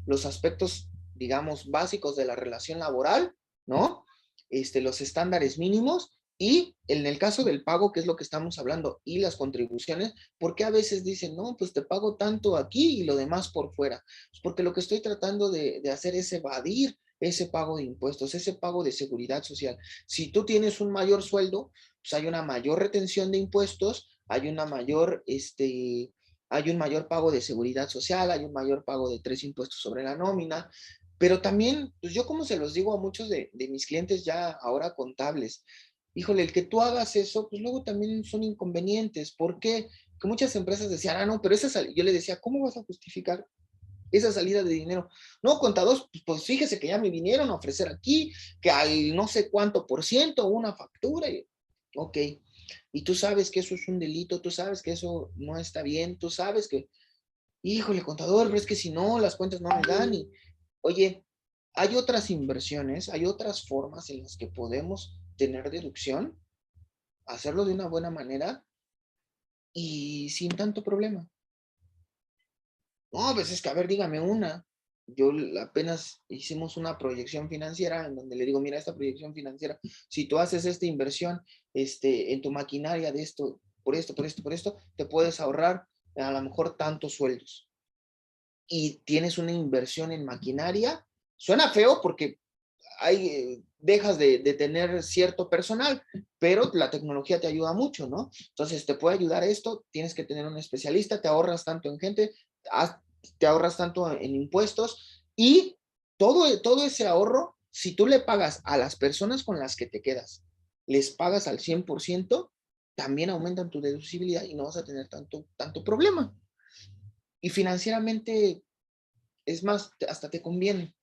los aspectos, digamos, básicos de la relación laboral, ¿no? Los estándares mínimos y en el caso del pago, que es lo que estamos hablando, y las contribuciones, porque a veces dicen, no, pues te pago tanto aquí y lo demás por fuera. Pues porque lo que estoy tratando de hacer es evadir ese pago de impuestos, ese pago de seguridad social. Si tú tienes un mayor sueldo, pues hay una mayor retención de impuestos, hay una mayor, hay un mayor pago de seguridad social, hay un mayor pago de 3 impuestos sobre la nómina, pero también, pues yo como se los digo a muchos de mis clientes ya ahora contables, híjole, el que tú hagas eso, pues luego también son inconvenientes. ¿Por qué? Que muchas empresas decían, no, pero yo le decía, ¿cómo vas a justificar esa salida de dinero? No, contador, pues fíjese que ya me vinieron a ofrecer aquí, que al no sé cuánto por ciento, una factura. Ok, y tú sabes que eso es un delito, tú sabes que eso no está bien, tú sabes que, híjole, contador, pero es que si no, las cuentas no me dan. Y, oye, hay otras inversiones, hay otras formas en las que podemos tener deducción, hacerlo de una buena manera y sin tanto problema. No, pues es que, a ver, dígame una. Yo apenas hicimos una proyección financiera en donde le digo, mira, esta proyección financiera, si tú haces esta inversión en tu maquinaria de esto, por esto, por esto, por esto, te puedes ahorrar a lo mejor tantos sueldos. Y tienes una inversión en maquinaria. Suena feo porque dejas de tener cierto personal, pero la tecnología te ayuda mucho, ¿no? Entonces, te puede ayudar esto, tienes que tener un especialista, te ahorras tanto en gente, te ahorras tanto en impuestos y todo ese ahorro, si tú le pagas a las personas con las que te quedas, les pagas al 100%, también aumentan tu deducibilidad y no vas a tener tanto problema. Y financieramente, es más, hasta te conviene.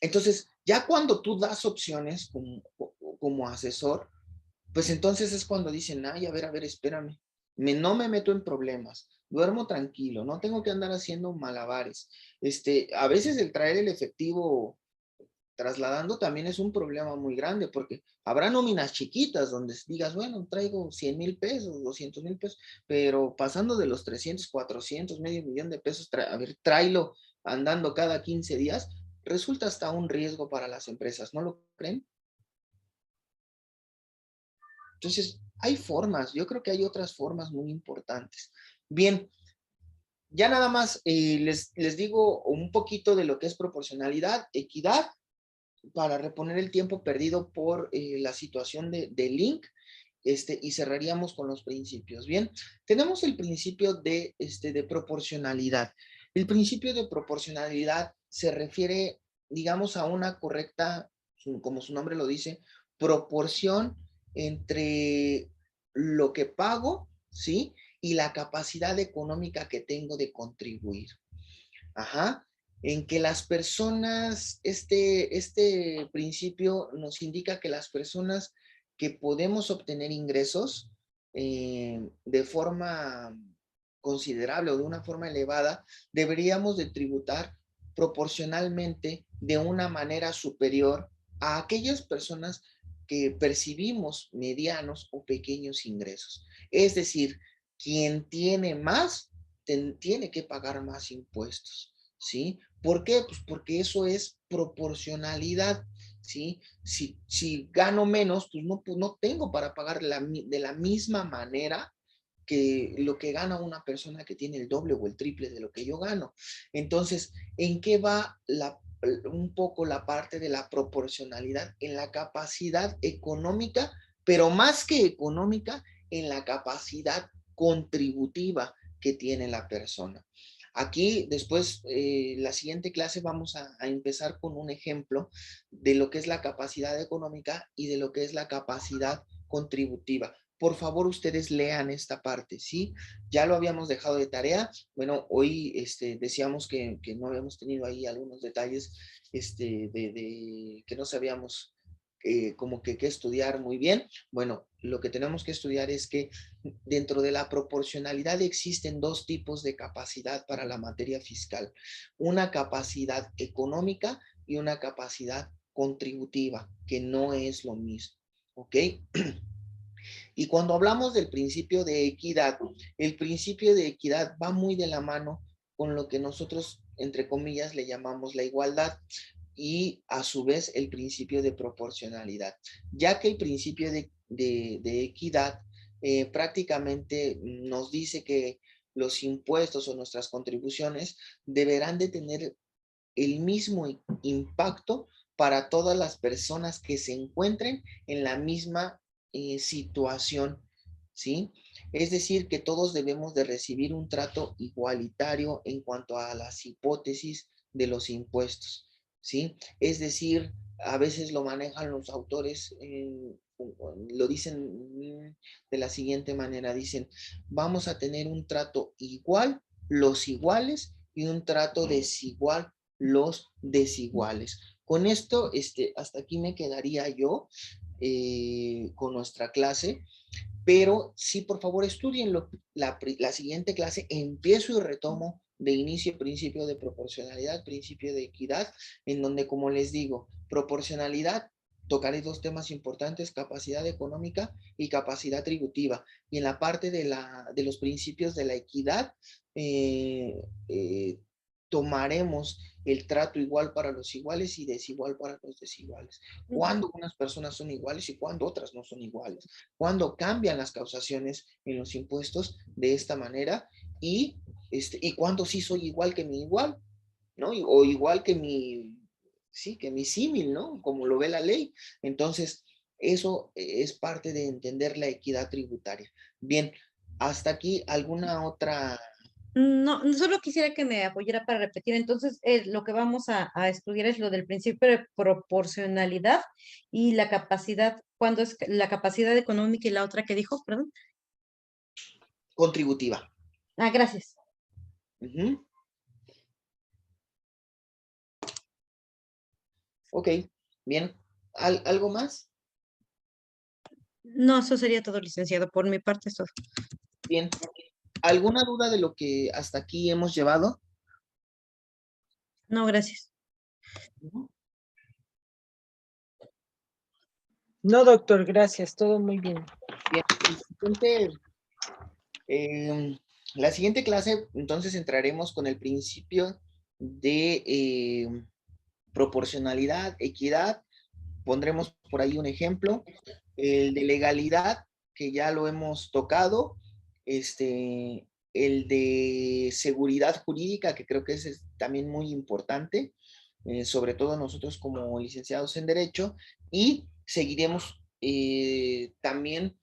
Entonces, ya cuando tú das opciones como asesor, pues entonces es cuando dicen, ay, a ver, espérame, no me meto en problemas, duermo tranquilo, no tengo que andar haciendo malabares. A veces el traer el efectivo trasladando también es un problema muy grande, porque habrá nóminas chiquitas donde digas, bueno, traigo 100,000 pesos, 200,000 pesos, pero pasando de los 300, 400, medio millón de pesos, a ver, tráelo andando cada 15 días, resulta hasta un riesgo para las empresas, ¿no lo creen? Entonces, hay formas, yo creo que hay otras formas muy importantes. Bien, ya nada más les digo un poquito de lo que es proporcionalidad, equidad, para reponer el tiempo perdido por la situación de link, y cerraríamos con los principios. Bien, tenemos el principio de proporcionalidad. El principio de proporcionalidad se refiere, digamos, a una correcta, como su nombre lo dice, proporción entre lo que pago, ¿sí? Y la capacidad económica que tengo de contribuir. Ajá. En que las personas, este principio nos indica que las personas que podemos obtener ingresos de forma considerable o de una forma elevada, deberíamos de tributar proporcionalmente de una manera superior a aquellas personas que percibimos medianos o pequeños ingresos. Es decir, quien tiene más, tiene que pagar más impuestos, ¿sí? ¿Por qué? Pues porque eso es proporcionalidad. ¿sí? Si gano menos, pues no tengo para pagar de la misma manera que lo que gana una persona que tiene el doble o el triple de lo que yo gano. Entonces, ¿en qué va un poco la parte de la proporcionalidad? En la capacidad económica, pero más que económica, en la capacidad contributiva que tiene la persona. Aquí, después, la siguiente clase vamos a empezar con un ejemplo de lo que es la capacidad económica y de lo que es la capacidad contributiva. Por favor, ustedes lean esta parte, ¿sí? Ya lo habíamos dejado de tarea. Bueno, hoy decíamos que no habíamos tenido ahí algunos detalles de que no sabíamos como que estudiar muy bien. Bueno, lo que tenemos que estudiar es que dentro de la proporcionalidad existen dos tipos de capacidad para la materia fiscal. Una capacidad económica y una capacidad contributiva, que no es lo mismo, ¿ok? Y cuando hablamos del principio de equidad, el principio de equidad va muy de la mano con lo que nosotros, entre comillas, le llamamos la igualdad y a su vez el principio de proporcionalidad, ya que el principio de equidad prácticamente nos dice que los impuestos o nuestras contribuciones deberán de tener el mismo impacto para todas las personas que se encuentren en la misma situación, ¿sí? Es decir, que todos debemos de recibir un trato igualitario en cuanto a las hipótesis de los impuestos, ¿sí? Es decir, a veces lo manejan los autores, lo dicen de la siguiente manera, dicen, vamos a tener un trato igual, los iguales, y un trato desigual, los desiguales. Con esto, hasta aquí me quedaría yo con nuestra clase, pero sí, por favor, estudienlo. La siguiente clase empiezo y retomo de inicio principio de proporcionalidad, principio de equidad, en donde, como les digo, proporcionalidad, tocaré dos temas importantes, capacidad económica y capacidad tributiva. Y en la parte de los principios de la equidad, eh, eh, tomaremos el trato igual para los iguales y desigual para los desiguales. Cuando unas personas son iguales y cuando otras no son iguales. Cuando cambian las causaciones en los impuestos de esta manera y cuando sí soy igual que mi igual, ¿no? O igual que que mi símil, ¿no? Como lo ve la ley. Entonces, eso es parte de entender la equidad tributaria. Bien, hasta aquí, ¿alguna otra? No, solo quisiera que me apoyara para repetir. Entonces, lo que vamos a estudiar es lo del principio de proporcionalidad y la capacidad, ¿cuándo es la capacidad económica y la otra que dijo? Perdón. Contributiva. Ah, gracias. Ujú. Ok, bien. ¿Algo más? No, eso sería todo, licenciado. Por mi parte es todo. Bien. ¿Alguna duda de lo que hasta aquí hemos llevado? No, gracias. Ujú. No, doctor, gracias, todo muy bien. Bien. La siguiente clase, entonces entraremos con el principio de proporcionalidad, equidad. Pondremos por ahí un ejemplo. El de legalidad, que ya lo hemos tocado. El de seguridad jurídica, que creo que es también muy importante, sobre todo nosotros como licenciados en Derecho. Y seguiremos también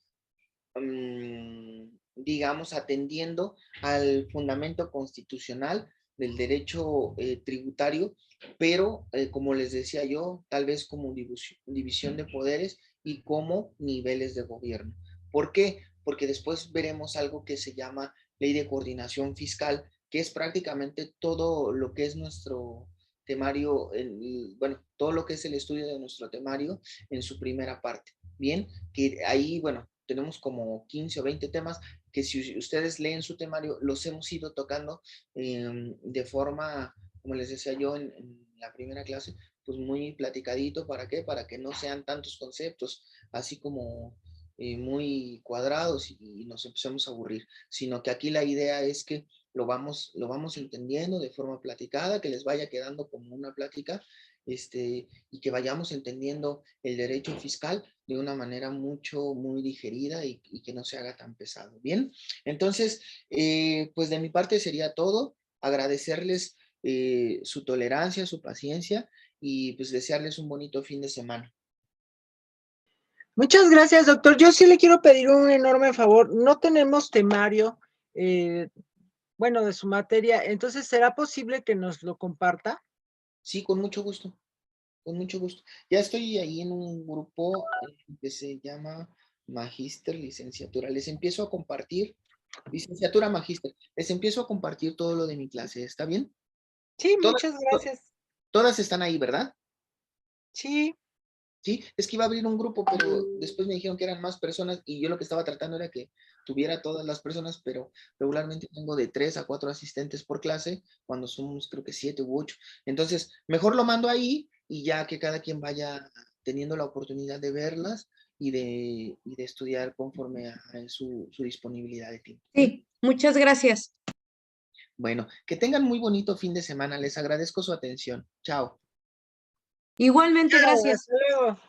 digamos, atendiendo al fundamento constitucional del derecho tributario, pero como les decía yo, tal vez como división de poderes y como niveles de gobierno. ¿Por qué? Porque después veremos algo que se llama ley de coordinación fiscal, que es prácticamente todo lo que es nuestro temario, bueno, todo lo que es el estudio de nuestro temario en su primera parte. Bien, que ahí, bueno, tenemos como 15 o 20 temas que si ustedes leen su temario, los hemos ido tocando de forma, como les decía yo en la primera clase, pues muy platicadito. ¿Para qué? Para que no sean tantos conceptos, así como muy cuadrados y nos empecemos a aburrir, sino que aquí la idea es que lo vamos entendiendo de forma platicada, que les vaya quedando como una plática, y que vayamos entendiendo el derecho fiscal de una manera muy digerida y que no se haga tan pesado. Bien, entonces, pues de mi parte sería todo. Agradecerles su tolerancia, su paciencia y pues desearles un bonito fin de semana. Muchas gracias, doctor. Yo sí le quiero pedir un enorme favor. No tenemos temario, bueno, de su materia. Entonces, ¿será posible que nos lo comparta? Sí, con mucho gusto. Con mucho gusto. Ya estoy ahí en un grupo que se llama Magíster Licenciatura. Les empiezo a compartir, licenciatura Magíster, les empiezo a compartir todo lo de mi clase. ¿Está bien? Sí, Todas, muchas gracias. todas están ahí, ¿verdad? Sí, Sí, es que iba a abrir un grupo, pero después me dijeron que eran más personas y yo lo que estaba tratando era que tuviera todas las personas, pero regularmente tengo de 3 a 4 asistentes por clase, cuando somos creo que 7 u 8. Entonces, mejor lo mando ahí y ya que cada quien vaya teniendo la oportunidad de verlas y de estudiar conforme a su disponibilidad de tiempo. Sí, muchas gracias. Bueno, que tengan muy bonito fin de semana. Les agradezco su atención. Chao. Igualmente, chao, gracias. hasta luego.